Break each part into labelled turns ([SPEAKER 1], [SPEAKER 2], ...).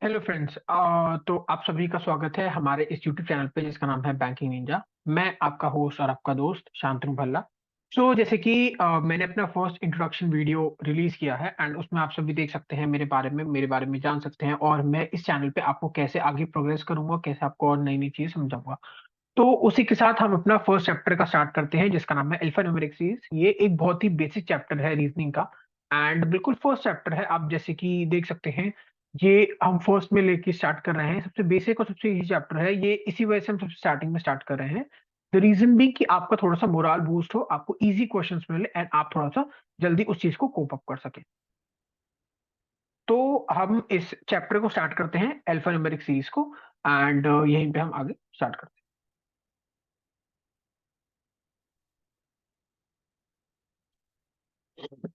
[SPEAKER 1] Hello friends. तो आप सभी का स्वागत है हमारे इस यूट्यूब चैनल पे जिसका नाम है बैंकिंग निंजा। मैं आपका होस्ट और आपका दोस्त शांतनु भल्ला। जैसे कि मैंने अपना फर्स्ट इंट्रोडक्शन वीडियो रिलीज किया है एंड उसमें आप सभी देख सकते हैं मेरे बारे में जान सकते हैं, और मैं इस चैनल पे आपको कैसे आगे प्रोग्रेस करूंगा, कैसे आपको और नई नई चीज समझाऊंगा। तो उसी के साथ हम अपना फर्स्ट चैप्टर का स्टार्ट करते हैं जिसका नाम है अल्फा न्यूमेरिक सीरीज। ये एक बहुत ही बेसिक चैप्टर है रीजनिंग का एंड बिल्कुल फर्स्ट चैप्टर है। आप जैसे कि देख सकते हैं, ये हम फर्स्ट में लेके स्टार्ट कर रहे हैं। सबसे बेसिक और सबसे इजी चैप्टर है ये, इसी वजह से हम सबसे स्टार्टिंग में स्टार्ट कर रहे हैं। द रीजन भी कि आपका थोड़ा सा मोराल बूस्ट हो, आपको इजी क्वेश्चंस मिले एंड आप थोड़ा सा जल्दी उस चीज को कोप अप कर सके। तो हम इस चैप्टर को स्टार्ट करते हैं अल्फा न्यूमेरिक सीरीज को एंड यहीं पे हम आगे स्टार्ट करते हैं।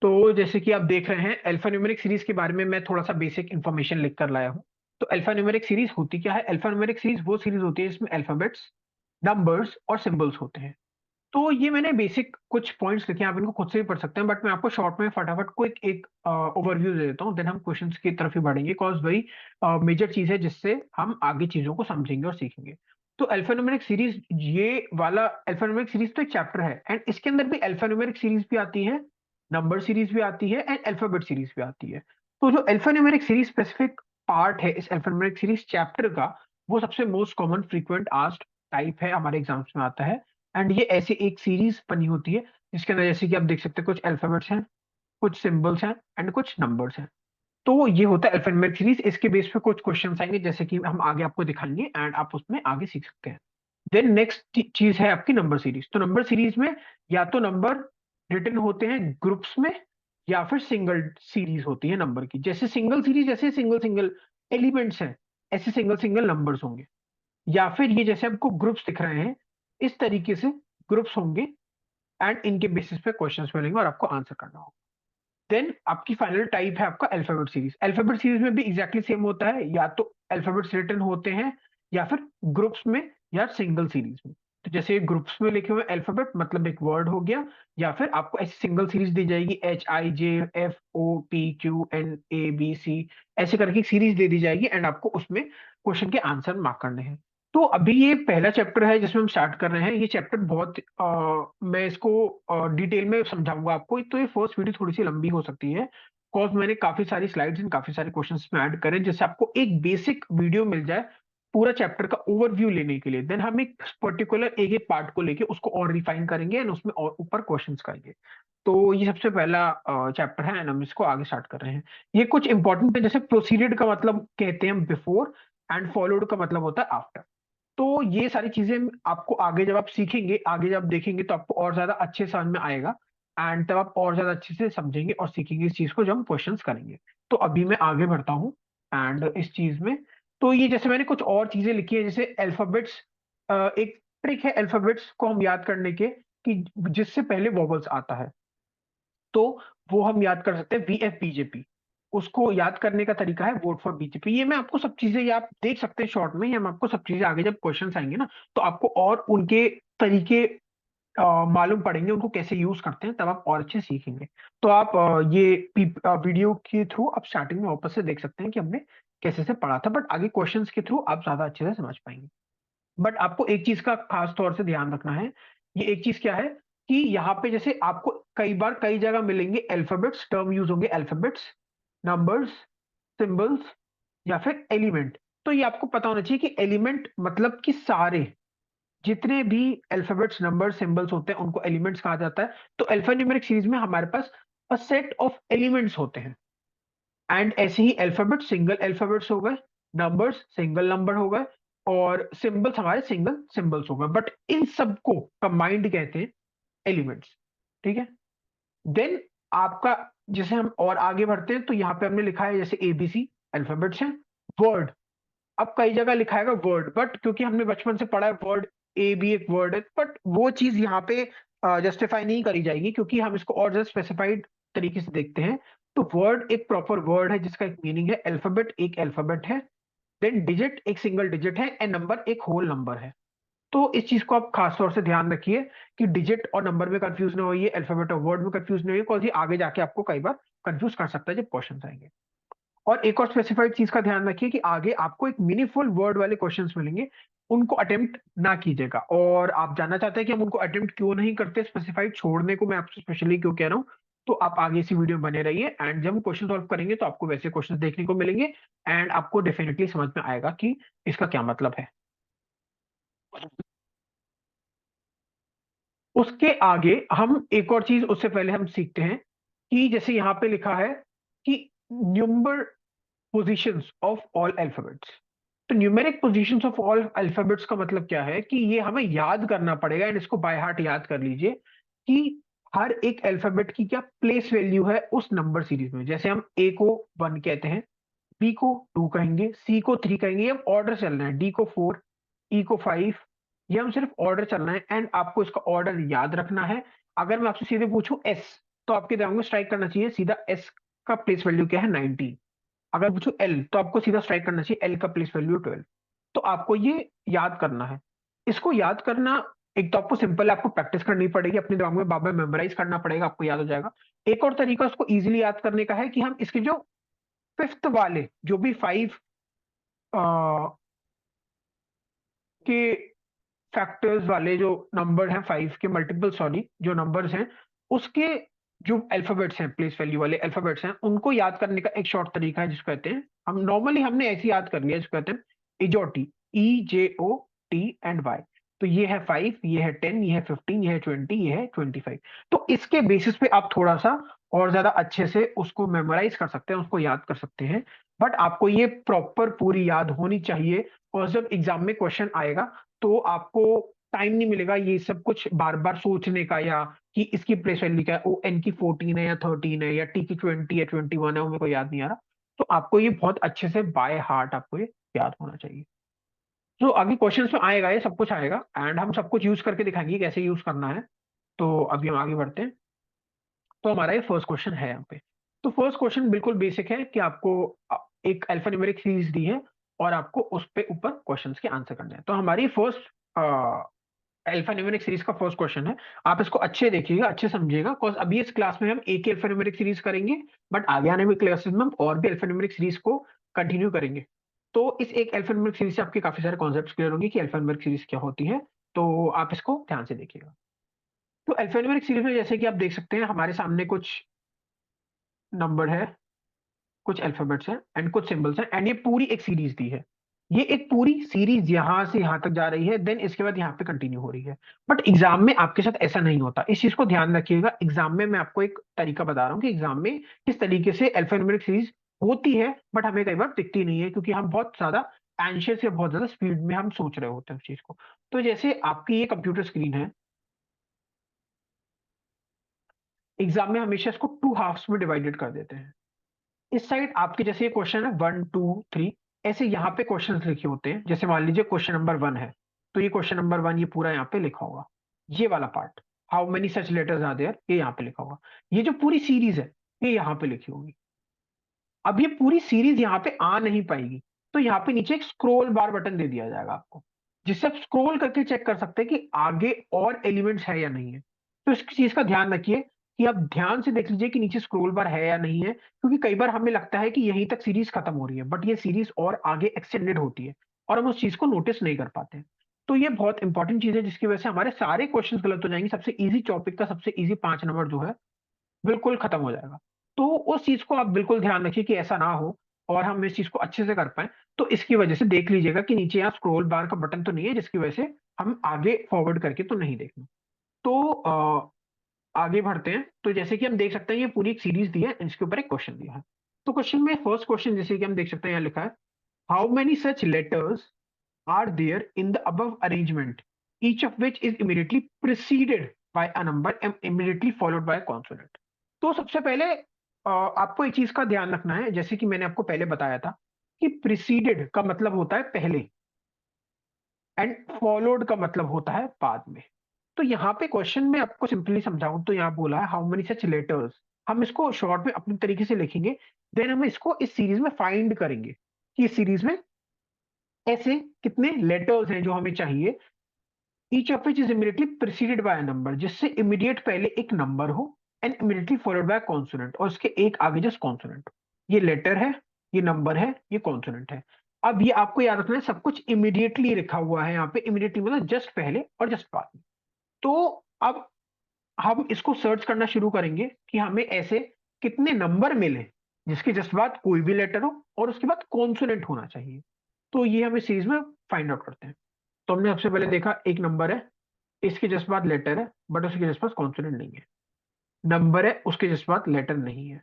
[SPEAKER 1] तो जैसे कि आप देख रहे हैं, अल्फा न्यूमेरिक सीरीज के बारे में मैं थोड़ा सा बेसिक इंफॉर्मेशन लिख कर लाया हूँ। तो अल्फा न्यूमेरिक सीरीज होती क्या है? अल्फा न्यूमेरिक सीरीज वो सीरीज होती है जिसमें अल्फाबेट्स, नंबर्स और सिंबल्स होते हैं। तो ये मैंने बेसिक कुछ पॉइंट्स लिखे हैं, आप इनको खुद से भी पढ़ सकते हैं, बट मैं आपको शॉर्ट में फटाफट को एक ओवरव्यू दे देता हूँ, देन हम क्वेश्चंस की तरफ ही बढ़ेंगे, बिकॉज वही मेजर चीज है जिससे हम आगे चीजों को समझेंगे और सीखेंगे। तो अल्फान्यूमेरिक सीरीज, ये वाला अल्फान्यूमेरिक सीरीज तो एक चैप्टर है एंड इसके अंदर भी अल्फान्यूमेरिक सीरीज भी आती है, नंबर सीरीज भी आती है एंड अल्फाबेट सीरीज भी आती है। तो जो अल्फान्यूमेरिक सीरीज स्पेसिफिक पार्ट है इस अल्फान्यूमेरिक सीरीज चैप्टर का, वो सबसे most common frequent asked type है, हमारे एग्जाम्स में आता है। एंड ये ऐसी एक सीरीज बनी होती है जिसके अंदर जैसे कि आप देख सकते हैं, कुछ अल्फाबेट्स हैं, कुछ सिंबल्स हैं एंड कुछ नंबर्स हैं। तो ये होता है अल्फान्यूमेरिक सीरीज। इसके बेस पे कुछ क्वेश्चंस आएंगे जैसे कि हम आगे आपको दिखाएंगे एंड आप उसमें आगे सीख सकते हैं। देन नेक्स्ट चीज है आपकी नंबर सीरीज। तो नंबर सीरीज में या तो नंबर रिटर्न होते हैं ग्रुप्स में, या फिर सिंगल सीरीज होती है नंबर की। जैसे सिंगल सीरीज, जैसे सिंगल सिंगल एलिमेंट्स हैं, ऐसे सिंगल सिंगल नंबर्स होंगे। या फिर ये जैसे आपको ग्रुप्स दिख रहे हैं, इस तरीके से ग्रुप्स होंगे एंड इनके बेसिस पे क्वेश्चंस मिलेंगे और आपको आंसर करना होगा। देन आपकी फाइनल टाइप है आपका अल्फाबेट सीरीज। अल्फाबेट सीरीज में भी एग्जैक्टली सेम होता है, या तो अल्फाबेट्स रिटर्न होते हैं या फिर ग्रुप्स में या सिंगल सीरीज में। तो जैसे ग्रुप्स में लिखे हुए अल्फाबेट मतलब एक वर्ड हो गया, या फिर आपको ऐसी सिंगल सीरीज दी जाएगी, HIJFOPQNABC, ऐसे करके एक सीरीज दे दी जाएगी एंड आपको उसमें क्वेश्चन के आंसर मार्क करने हैं। तो अभी ये पहला चैप्टर है जिसमें हम स्टार्ट कर रहे हैं। ये चैप्टर बहुत मैं इसको डिटेल में समझाऊंगा आपको, तो ये फर्स्ट वीडियो थोड़ी सी लंबी हो सकती है, बिकॉज मैंने काफी सारी स्लाइड्स एंड काफी सारे क्वेश्चंस में ऐड करें जिससे आपको एक बेसिक वीडियो मिल जाए पूरा चैप्टर का ओवरव्यू लेने के लिए। देन हम एक पर्टिकुलर एक एक पार्ट को लेके उसको और रिफाइन करेंगे एंड उसमें और ऊपर क्वेश्चंस करेंगे। तो ये सबसे पहला चैप्टर है एंड हम इसको आगे स्टार्ट कर रहे हैं। ये कुछ इंपॉर्टेंट है, जैसे प्रोसीडेड का मतलब कहते हैं बिफोर एंड फॉलोड का मतलब होता है आफ्टर। तो ये सारी चीजें आपको आगे जब आप सीखेंगे, आगे जब आप देखेंगे तो आपको और ज्यादा अच्छे समझ में आएगा एंड तब आप और ज्यादा अच्छे से समझेंगे और सीखेंगे इस चीज को जब हम क्वेश्चंस करेंगे। तो अभी मैं आगे बढ़ता हूँ एंड इस चीज में, तो ये जैसे मैंने कुछ और चीजें लिखी है जैसे अल्फाबेट्स। एक ट्रिक है अल्फाबेट्स को हम याद करने के, कि जिससे पहले वॉवल्स आता है, तो वो हम याद कर सकते हैं VFBJP। उसको याद करने का तरीका है वोट फॉर बीजेपी। ये मैं आपको सब चीजें, ये आप देख सकते हैं शॉर्ट में, ये हम आपको सब चीजें आगे जब क्वेश्चंस आएंगे ना, तो आपको और उनके तरीके मालूम पड़ेंगे, उनको कैसे यूज करते हैं, तब आप और अच्छे सीखेंगे। तो आप ये वीडियो के थ्रू आप स्टार्टिंग में वापस से देख सकते हैं कि हमने कैसे से पढ़ा था, बट आगे क्वेश्चंस के थ्रू आप ज्यादा अच्छे से समझ पाएंगे। बट आपको एक चीज का खास तौर से ध्यान रखना है। ये एक चीज क्या है कि यहाँ पे जैसे आपको कई बार कई जगह मिलेंगे अल्फाबेट्स, टर्म यूज होंगे अल्फाबेट्स, नंबर्स, सिंबल्स या फिर एलिमेंट। तो ये आपको पता होना चाहिए कि एलिमेंट मतलब कि सारे जितने भी अल्फाबेट्स, नंबर, सिंबल्स होते हैं उनको एलिमेंट्स कहा जाता है। तो अल्फा न्यूमेरिक सीरीज में हमारे पास अ सेट ऑफ एलिमेंट्स होते हैं एंड ऐसे ही अल्फाबेट सिंगल अल्फाबेट्स हो गए, नंबर्स सिंगल नंबर हो गए और सिंबल्स हमारे सिंगल सिंबल्स हो गए, बट इन सबको कंबाइंड कहते हैं एलिमेंट्स। ठीक है। देन आपका, जैसे हम और आगे बढ़ते हैं तो यहाँ पे हमने लिखा है जैसे ABC अल्फाबेट्स हैं। वर्ड, अब कई जगह लिखा है वर्ड, बट क्योंकि हमने बचपन से पढ़ा है वर्ड, ए भी एक वर्ड है, बट वो चीज यहाँ पे जस्टिफाई नहीं करी जाएगी क्योंकि हम इसको और ज्यादा स्पेसिफाइड तरीके से देखते हैं। तो वर्ड एक प्रॉपर वर्ड है जिसका एक मीनिंग है, अल्फाबेट एक अल्फाबेट है, देन डिजिट एक सिंगल डिजिट है एंड नंबर एक होल नंबर है। तो इस चीज को आप खास तौर से ध्यान रखिए कि डिजिट और नंबर में कंफ्यूज ना होइए, अल्फाबेट और वर्ड में कंफ्यूज नहीं होइए, क्योंकि आगे जाके आपको कई बार कंफ्यूज कर सकता है जब क्वेश्चन आएंगे। और एक और स्पेसिफाइड चीज का ध्यान रखिए कि आगे आपको एक मीनिंगफुल वर्ड वाले क्वेश्चंस मिलेंगे, उनको अटेम्प्ट ना कीजिएगा। और आप जानना चाहते हैं कि हम उनको अटेम्प्ट क्यों नहीं करते, स्पेसिफाइड छोड़ने को मैं आपसे स्पेशली क्यों कह रहा हूँ, तो आप आगे इसी वीडियो में बने रहिए। एंड जब हम क्वेश्चन सॉल्व करेंगे तो आपको वैसे क्वेश्चन देखने को मिलेंगे एंड आपको डेफिनेटली समझ में आएगा कि इसका क्या मतलब है। उसके आगे हम एक और चीज उससे पहले हम सीखते हैं कि जैसे यहाँ पे लिखा है कि न्यूमर पोजीशंस ऑफ ऑल अल्फाबेट्स। तो numeric positions of all alphabets का मतलब क्या है कि ये हमें याद करना पड़ेगा, एंड इसको बाय हार्ट याद कर लीजिए कि हर एक अल्फाबेट की क्या प्लेस वैल्यू है उस नंबर सीरीज में। जैसे हम ए को 1 कहते हैं, बी को 2 कहेंगे, सी को 3 कहेंगे, ये ऑर्डर चलना है, डी को 4, ई को 5, ये हम सिर्फ ऑर्डर चलना है एंड आपको इसका ऑर्डर याद रखना है। अगर मैं आपसे सीधे पूछूं एस, तो आपके दिमाग में स्ट्राइक करना चाहिए सीधा एस का प्लेस वैल्यू क्या है, 19। अगर पूछो एल, तो आपको सीधा स्ट्राइक करना चाहिए एल का प्लेस वैल्यू 12। तो आपको ये याद करना है। इसको याद करना एक तो आपको सिंपल है, आपको प्रैक्टिस करनी पड़ेगी, अपने दिमाग में बार बार मेमोराइज करना पड़ेगा, आपको याद हो जाएगा। एक और तरीका उसको इजीली याद करने का है कि हम इसके जो फिफ्थ वाले जो भी 5 के फैक्टर्स वाले जो नंबर हैं, 5 के मल्टीपल, सॉरी, जो नंबर्स हैं उसके जो अल्फाबेट्स हैं, प्लेस वैल्यू वाले अल्फाबेट्स हैं, उनको याद करने का एक शॉर्ट तरीका है जिसको कहते हैं, हम नॉर्मली हमने ऐसे याद कर लिया, जिसको कहते हैं इजोटी, EJOT एंड Y। तो ये है 5, ये है 10, ये है 15, ये है 20, ये है 25। तो इसके बेसिस पे आप थोड़ा सा और ज्यादा अच्छे से उसको मेमोराइज कर सकते हैं, उसको याद कर सकते हैं। बट आपको ये प्रॉपर पूरी याद होनी चाहिए, और जब एग्जाम में क्वेश्चन आएगा तो आपको टाइम नहीं मिलेगा ये सब कुछ बार बार सोचने का, या कि इसकी प्लेस वैल्यू क्या है, ओ एन की 14 है या 13 है, या टी की 20 या 21 है, वो मेरे को याद नहीं आ रहा। तो आपको ये बहुत अच्छे से बाय हार्ट आपको ये याद होना चाहिए। तो अभी क्वेश्चंस में आएगा, ये सब कुछ आएगा एंड हम सब कुछ यूज करके दिखाएंगे कैसे यूज करना है। तो अभी हम आगे बढ़ते हैं। तो हमारा ये फर्स्ट क्वेश्चन है यहाँ पे। तो फर्स्ट क्वेश्चन बिल्कुल बेसिक है कि आपको एक अल्फान्यूमेरिक सीरीज दी है और आपको उस पे ऊपर क्वेश्चंस के आंसर करने हैं। तो हमारी फर्स्ट अल्फान्यूमेरिक सीरीज का फर्स्ट क्वेश्चन है। आप इसको अच्छे देखिएगा, अच्छे समझिएगा, बिकॉज अभी इस क्लास में हम एक ही अल्फान्यूमेरिक सीरीज करेंगे, बट आगे आने वाली क्लासेस में हम और भी अल्फान्यूमेरिक सीरीज को कंटिन्यू करेंगे। तो इस एक अल्फान्यूमेरिक सीरीज से आपके काफी सारे कॉन्सेप्ट्स क्लियर होंगे कि अल्फान्यूमेरिक सीरीज क्या होती है। तो आप इसको ध्यान से देखिएगा। तो अल्फान्यूमेरिक सीरीज में जैसे कि आप देख सकते हैं हमारे सामने कुछ नंबर है, कुछ अल्फाबेट्स हैं एंड कुछ सिंबल्स हैं, एंड ये पूरी एक सीरीज दी है। ये एक पूरी सीरीज यहां से यहां तक जा रही है, देन इसके बाद यहाँ पे कंटिन्यू हो रही है। बट एग्जाम में आपके साथ ऐसा नहीं होता, इस चीज को ध्यान रखिएगा। एग्जाम में मैं आपको एक तरीका बता रहा हूँ कि एग्जाम में किस तरीके से अल्फान्यूमेरिक सीरीज होती है, बट हमें कई बार दिखती नहीं है क्योंकि हम बहुत ज्यादा एंशियस या बहुत ज्यादा स्पीड में हम सोच रहे होते हैं उस चीज को। तो जैसे आपकी ये कंप्यूटर स्क्रीन है, एग्जाम में हमेशा इसको 2 हाफ्स में डिवाइडेड कर देते हैं। इस साइड आपके जैसे ये क्वेश्चन है 1 2 3, ऐसे यहाँ पे क्वेश्चन लिखे होते हैं। जैसे मान लीजिए क्वेश्चन नंबर 1 है, तो ये क्वेश्चन नंबर 1 ये पूरा यहाँ पे लिखा होगा, ये वाला part, how many such letters are there, ये यहाँ पे लिखा होगा। ये जो पूरी सीरीज है ये यहाँ पे लिखी होगी। अब ये पूरी सीरीज यहाँ पे आ नहीं पाएगी, तो यहाँ पे नीचे एक स्क्रोल बार बटन दे दिया जाएगा आपको, जिससे आप स्क्रोल करके चेक कर सकते हैं कि आगे और एलिमेंट्स है या नहीं है। तो इस चीज का ध्यान रखिए कि आप ध्यान से देख लीजिए कि नीचे स्क्रोल बार है या नहीं है, क्योंकि कई बार हमें लगता है कि यहीं तक सीरीज खत्म हो रही है, बट ये सीरीज और आगे एक्सटेंडेड होती है और हम उस चीज को नोटिस नहीं कर पाते। तो ये बहुत इंपॉर्टेंट चीज है जिसकी वजह से हमारे सारे क्वेश्चन गलत हो जाएंगे। सबसे इजी टॉपिक का सबसे इजी 5 नंबर जो है बिल्कुल खत्म हो जाएगा। तो उस चीज को आप बिल्कुल ध्यान रखिए कि ऐसा ना हो और हम इस चीज को अच्छे से कर पाए। तो इसकी वजह से देख लीजिएगा कि नीचे यहाँ स्क्रॉल बार का बटन तो नहीं है, जिसकी वजह से हम आगे फॉरवर्ड करके तो नहीं देखना। तो आगे बढ़ते हैं। तो जैसे कि हम देख सकते हैं ये पूरी एक सीरीज दी है, इसके ऊपर एक क्वेश्चन दिया है। तो क्वेश्चन में फर्स्ट क्वेश्चन जैसे कि हम देख सकते हैं यहाँ लिखा है, how many such letters are there in the above arrangement, each of which is immediately preceded by a number and immediately followed by consonant. तो सबसे पहले आपको एक चीज का ध्यान रखना है, जैसे कि मैंने आपको पहले बताया था कि प्रिसीडेड का मतलब होता है पहले एंड फॉलोड का मतलब होता है बाद में। तो यहाँ पे क्वेश्चन में आपको सिंपली समझाऊं तो यहाँ बोला है हाउ मेनी सच लेटर्स, हम इसको शॉर्ट में अपने तरीके से लिखेंगे, देन हम इसको इस सीरीज में फाइंड करेंगे कि इस सीरीज में ऐसे कितने लेटर्स हैं जो हमें चाहिए, each of which is immediately preceded by a number, जिससे इमीडिएट पहले एक नंबर हो and immediately followed by consonant, और उसके एक आगे जस्ट कॉन्सोनेंट। ये लेटर है, ये नंबर है, ये कॉन्सोनेंट है। अब ये आपको याद रखना है, सब कुछ इमीडिएटली लिखा हुआ है यहाँ पे, इमीडिएटली मतलब जस्ट पहले और जस्ट बाद में। तो अब हम इसको सर्च करना शुरू करेंगे कि हमें ऐसे कितने नंबर मिले जिसके जस्ट बाद कोई भी लेटर हो और उसके बाद कॉन्सोनेंट होना चाहिए। तो ये हम इस सीरीज में फाइंड आउट करते हैं। तो हमने सबसे पहले देखा एक नंबर है, इसके जस्ट बाद लेटर है बट उसके जस्ट बाद कॉन्सोनेंट नहीं है। नंबर है, उसके जस्ट बाद लेटर नहीं है।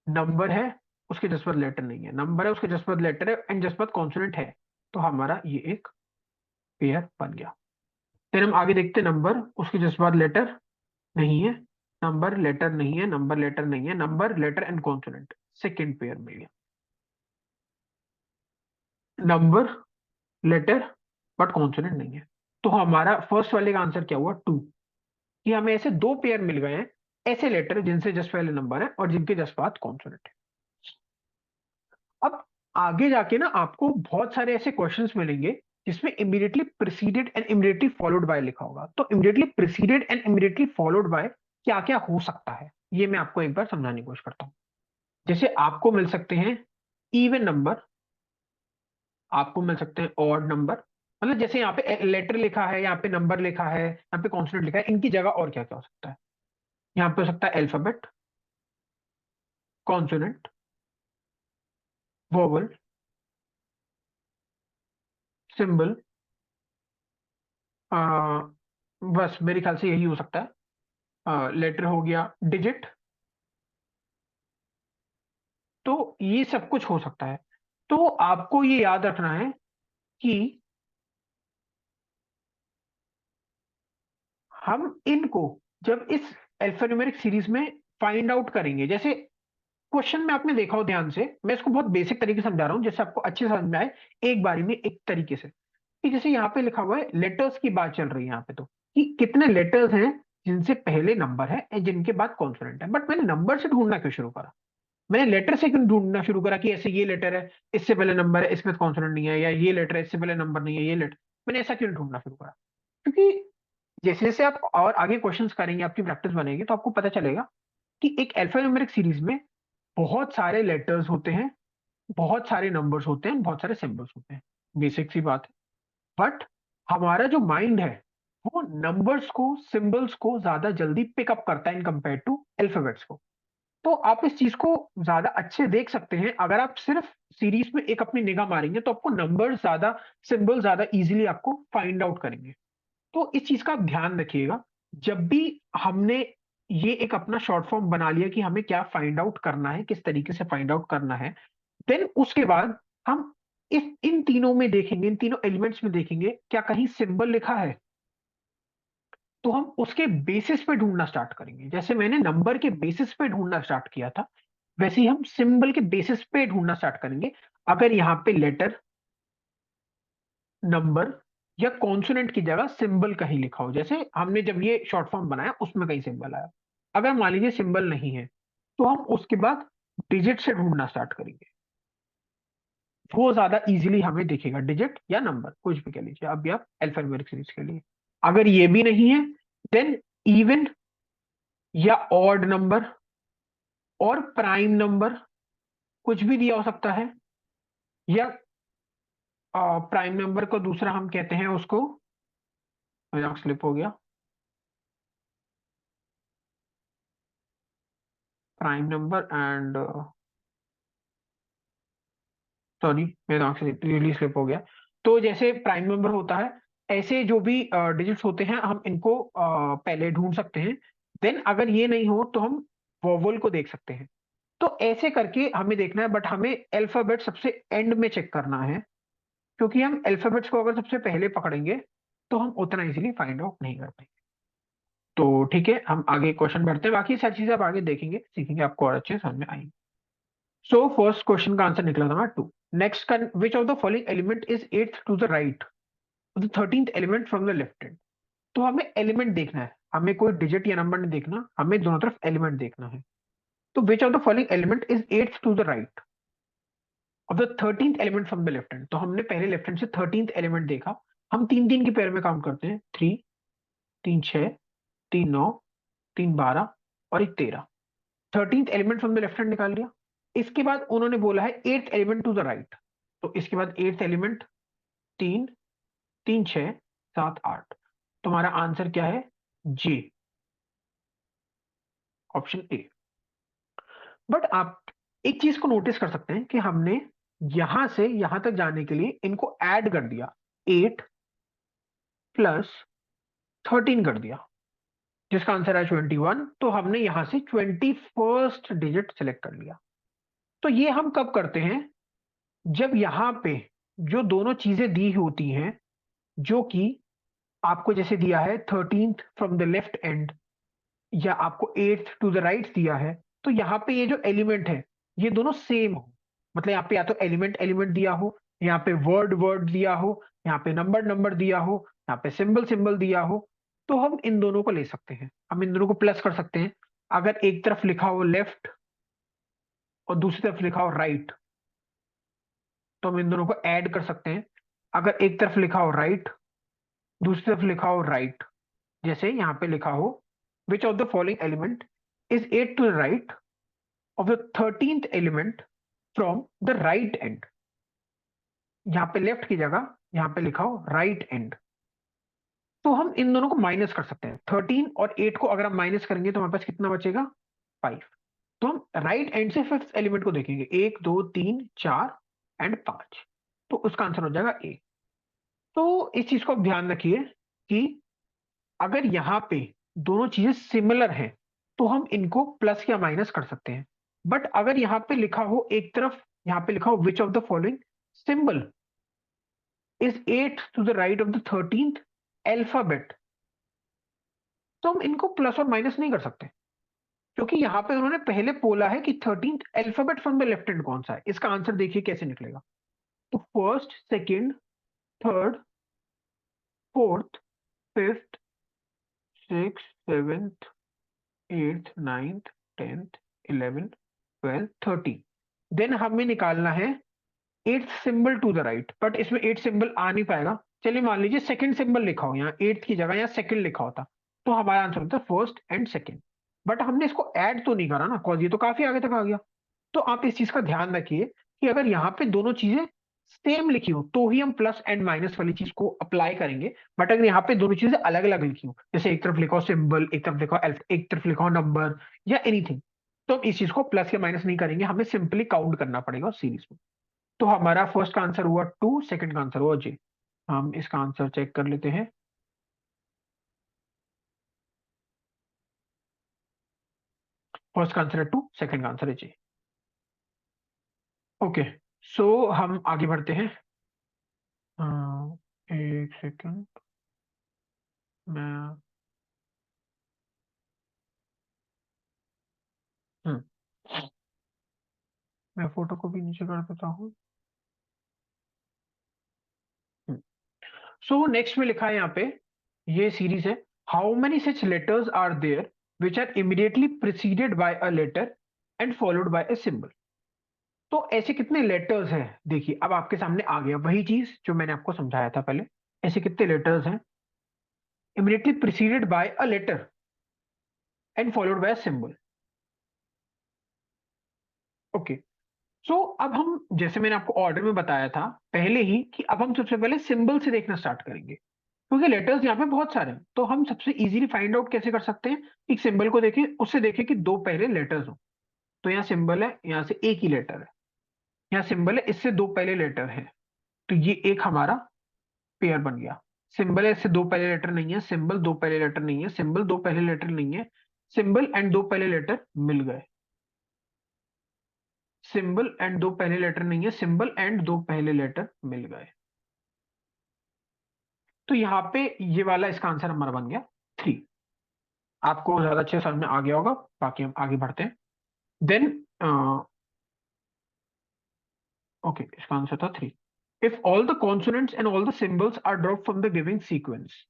[SPEAKER 1] नंबर है, उसके जस्ट बाद लेटर नहीं है। नंबर है, उसके जस्ट बाद लेटर है एंड जस्ट बाद कॉन्सोनेंट है। तो हमारा ये एक पेयर बन गया। फिर हम आगे देखते हैं, नंबर उसके जस्ट बाद लेटर नहीं है, नंबर लेटर नहीं है, नंबर लेटर नहीं है, number letter and consonant, second pair मिल गया। नंबर लेटर बट कॉन्सोनेंट नहीं है। तो हमारा फर्स्ट वाले का आंसर क्या हुआ, टू। कि हमें ऐसे दो पेयर मिल गए हैं, ऐसे लेटर जिनसे जस्ट पहले नंबर है और जिनके जस्ट बाद कॉन्सोनेंट है। अब आगे जाके ना आपको बहुत सारे ऐसे क्वेश्चंस मिलेंगे जिसमें immediately preceded and immediately followed bye लिखा होगा। तो immediately preceded and immediately followed bye क्या क्या हो सकता है, ये मैं आपको एक बार समझाने की कोशिश करता हूँ। जैसे आपको मिल सकते हैं इवन नंबर, आपको मिल सकते हैं ऑड नंबर। मतलब जैसे यहाँ पे लेटर लिखा है, यहाँ पे नंबर लिखा है, यहाँ पे कॉन्सोनेंट लिखा है, इनकी जगह और क्या क्या हो सकता है। यहाँ पे हो सकता है अल्फाबेट, कॉन्सोनेंट, वोवल, सिंबल, बस मेरे ख्याल से यही हो सकता है। लेटर हो गया, डिजिट। तो ये सब कुछ हो सकता है। तो आपको ये याद रखना है कि हम इनको जब इस अल्फान्यूमेरिक सीरीज में फाइंड आउट करेंगे, जैसे क्वेश्चन में आपने देखा हो ध्यान से, मैं इसको बहुत बेसिक तरीके से समझा रहा हूं जैसे आपको अच्छे से समझ में आए, एक बारी में एक तरीके से। कि जैसे यहाँ पे लिखा हुआ है, लेटर्स की बात चल रही है यहाँ पे, तो कि कितने लेटर्स हैं जिनसे पहले नंबर है और जिनके बाद कॉन्सोनेंट है। बट मैंने नंबर से ढूंढना क्यों शुरू करा, मैंने लेटर से क्यों ढूंढना शुरू करा कि ऐसे ये लेटर है इससे पहले नंबर है इसमें कॉन्सोनेंट नहीं है, या ये लेटर है इससे पहले नंबर नहीं है ये लेटर, मैंने ऐसा क्यों ढूंढना शुरू करा? क्योंकि जैसे जैसे आप और आगे क्वेश्चंस करेंगे, आपकी प्रैक्टिस बनेगी, तो आपको पता चलेगा कि एक अल्फान्यूमेरिक सीरीज में बहुत सारे लेटर्स होते हैं, बहुत सारे नंबर्स होते हैं, बहुत सारे सिंबल्स होते हैं। बेसिक सी बात है। बट हमारा जो माइंड है वो नंबर्स को, सिंबल्स को ज्यादा जल्दी पिकअप करता है इन कंपेयर टू अल्फाबेट्स को। तो आप इस चीज को ज्यादा अच्छे देख सकते हैं अगर आप सिर्फ सीरीज में एक अपनी निगाह मारेंगे, तो आपको नंबर ज्यादा, सिंबल ज्यादा इजीली आपको फाइंड आउट करेंगे। तो इस चीज का आप ध्यान रखिएगा। जब भी हमने ये एक अपना शॉर्ट फॉर्म बना लिया कि हमें क्या फाइंड आउट करना है, किस तरीके से फाइंड आउट करना है, देन उसके बाद हम इस इन तीनों में देखेंगे, इन तीनों एलिमेंट्स में देखेंगे क्या कहीं सिंबल लिखा है, तो हम उसके बेसिस पे ढूंढना स्टार्ट करेंगे। जैसे मैंने नंबर के बेसिस पे ढूंढना स्टार्ट किया था, वैसे ही हम सिंबल के बेसिस पे ढूंढना स्टार्ट करेंगे। अगर यहाँ पे लेटर, नंबर या कॉन्सोनेंट की जगह सिंबल कहीं लिखा हो, जैसे हमने जब ये शॉर्ट फॉर्म बनाया उसमें कहीं सिंबल आया, अगर मान लीजिए सिंबल नहीं है, तो हम उसके बाद डिजिट से ढूंढना स्टार्ट करेंगे। वो ज्यादा इजीली हमें दिखेगा, डिजिट या नंबर कुछ भी कह लीजिए, अभी आप अल्फान्यूमेरिक सीरीज के लिए। अगर ये भी नहीं है, देन इवन या ऑड नंबर और प्राइम नंबर कुछ भी दिया हो सकता है। या प्राइम नंबर को दूसरा हम कहते हैं उसको, मेरा स्लिप हो गया, प्राइम नंबर एंड, सॉरी मेरे दिमाग से रियली स्लिप हो गया। तो जैसे प्राइम नंबर होता है, ऐसे जो भी डिजिट्स होते हैं हम इनको पहले ढूंढ सकते हैं। देन अगर ये नहीं हो तो हम वोवल को देख सकते हैं। तो ऐसे करके हमें देखना है, बट हमें अल्फाबेट सबसे एंड में चेक करना है, क्योंकि हम अल्फाबेट्स को अगर सबसे पहले पकड़ेंगे तो हम उतना इजीली फाइंड आउट नहीं कर पाएंगे। तो ठीक है, हम आगे क्वेश्चन बढ़ते हैं, बाकी सारी चीजें आप आगे देखेंगे सीखेंगे, आपको और अच्छे समझ में आएंगे। सो फर्स्ट क्वेश्चन का आंसर निकला था टू। नेक्स्ट का, which of the following element is eighth to the right, the 13th element from the left hand. तो हमें एलिमेंट देखना है, हमें कोई डिजिट या नंबर नहीं देखना, हमें दोनों तरफ एलिमेंट देखना है। तो which of the following element is eighth to the right of the 13th element from the left hand. तो हमने पहले लेफ्ट हैंड से 13th एलिमेंट देखा। हम तीन तीन के पेयर में काउंट करते हैं, थ्री, तीन छह, तीन नौ, तीन बारह और एक 13। 13th element from the left hand निकाल लिया। इसके बाद उन्होंने बोला है 8th element to the right, तो इसके बाद 8th एलिमेंट 3, 3 6 7 8, तुम्हारा आंसर क्या है? जे, ऑप्शन ए। बट आप एक चीज को नोटिस कर सकते हैं कि हमने यहां से यहां तक जाने के लिए इनको ऐड कर दिया, 8 प्लस 13 कर दिया, जिसका आंसर है 21। तो हमने यहां से 21st डिजिट सेलेक्ट कर लिया। तो ये हम कब करते हैं? जब यहां पे जो दोनों चीजें दी होती हैं, जो कि आपको जैसे दिया है 13th from the left and, या आपको 8th टू द राइट दिया है, तो यहाँ पे ये जो एलिमेंट है ये दोनों सेम हो। मतलब यहाँ पे या तो एलिमेंट एलिमेंट दिया हो, यहाँ पे वर्ड वर्ड दिया हो, यहाँ पे नंबर नंबर दिया हो, यहाँ पे सिंबल सिंबल दिया हो, तो हम इन दोनों को ले सकते हैं, हम इन दोनों को प्लस कर सकते हैं। अगर एक तरफ लिखा हो लेफ्ट और दूसरी तरफ लिखा हो राइट, तो हम इन दोनों को ऐड कर सकते हैं। अगर एक तरफ लिखा हो राइट, दूसरी तरफ लिखा हो राइट, जैसे यहाँ पे लिखा हो which of the following element is 8 to the right of the 13th element from the right end, यहाँ पे लेफ्ट की जगह यहाँ पे लिखा हो राइट एंड, तो हम इन दोनों को माइनस कर सकते हैं। 13 और 8 को अगर हम माइनस करेंगे तो हमारे पास कितना बचेगा? 5। तो हम राइट एंड से फिफ्थ एलिमेंट को देखेंगे, 1 2 3 4 एंड 5, तो उसका आंसर हो जाएगा ए। तो इस चीज को आप ध्यान रखिए कि अगर यहाँ पे दोनों चीजें सिमिलर हैं तो हम इनको प्लस या माइनस कर सकते हैं। बट अगर यहाँ पे लिखा हो एक तरफ, यहाँ पे लिखा हो which of the following symbol is 8 to the right of the 13th alphabet, तो हम इनको प्लस और माइनस नहीं कर सकते, क्योंकि यहाँ पे उन्होंने पहले बोला है कि 13th alphabet from the left hand कौन सा है। इसका आंसर देखिए कैसे निकलेगा। तो first, second, third, fourth, fifth, six, seventh, eighth, ninth, tenth, 11, 12, 13। Then हमें निकालना है eighth symbol to the right, but इसमें एट सिंबल आ नहीं पाएगा। चलिए मान लीजिए सेकंड सिंबल लिखा हो, यहाँ एट्थ की जगह यहाँ सेकंड लिखा होता, तो हमारा आंसर होता है फर्स्ट एंड सेकंड। बट हमने इसको ऐड तो नहीं करा ना, कॉज ये तो काफी आगे तक आ गया। तो आप इस चीज का ध्यान रखिए कि अगर यहाँ पे दोनों चीजें सेम लिखी हो तो ही हम प्लस एंड माइनस वाली चीज को अप्लाई करेंगे। बट अगर यहाँ पे दोनों चीजें अलग अलग लिखी हो, जैसे एक तरफ लिखा हो सिंबल, एक तरफ लिखा हो एक तरफ लिखा हो नंबर या एनीथिंग, तो हम इस चीज को प्लस या माइनस नहीं करेंगे, हमें सिंपली काउंट करना पड़ेगा सीरीज में। तो हमारा फर्स्ट का आंसर हुआ 2, सेकंड का आंसर हुआ जे। हम इसका आंसर चेक कर लेते हैं। फर्स्ट का आंसर है 2, सेकंड का आंसर है जे। ओके, सो हम आगे बढ़ते हैं। एक सेकंड, मैं हम्म, मैं फोटो को भी नीचे कर देता हूँ। सो नेक्स्ट में लिखा है यहाँ पे, ये सीरीज है, how many such letters are there which are immediately preceded by a letter and followed by a symbol. तो ऐसे कितने लेटर्स हैं? देखिए अब आपके सामने आ गया वही चीज जो मैंने आपको समझाया था पहले। ऐसे कितने लेटर्स हैं immediately preceded by a letter and followed by a symbol? Okay, so अब हम जैसे मैंने आपको ऑर्डर में बताया था पहले ही कि अब हम सबसे पहले सिंबल से देखना स्टार्ट करेंगे, क्योंकि लेटर्स यहाँ पे बहुत सारे हैं। तो हम सबसे इजीली फाइंड आउट कैसे कर सकते हैं? एक सिंबल को देखें, उससे देखें कि दो पहले लेटर्स हो। तो यहाँ सिंबल है, यहाँ से एक ही लेटर है, यहाँ सिंबल है, इससे दो पहले लेटर है, तो ये एक हमारा पेयर बन गया। सिंबल है, इससे दो पहले लेटर नहीं है, सिंबल दो पहले लेटर नहीं है, सिंबल दो पहले लेटर नहीं है, सिंबल एंड दो पहले लेटर मिल गए। सिंबल एंड दो पहले लेटर नहीं है, सिंबल एंड दो पहले लेटर मिल गए। तो यहाँ पे ये वाला इसका आंसर हमारा बन गया 3। आपको ज्यादा अच्छे समझ में आ गया होगा। बाकी हम आगे बढ़ते हैं। देन ओके, इसका आंसर था 3। If all the consonants and all the symbols are drop from the giving sequence,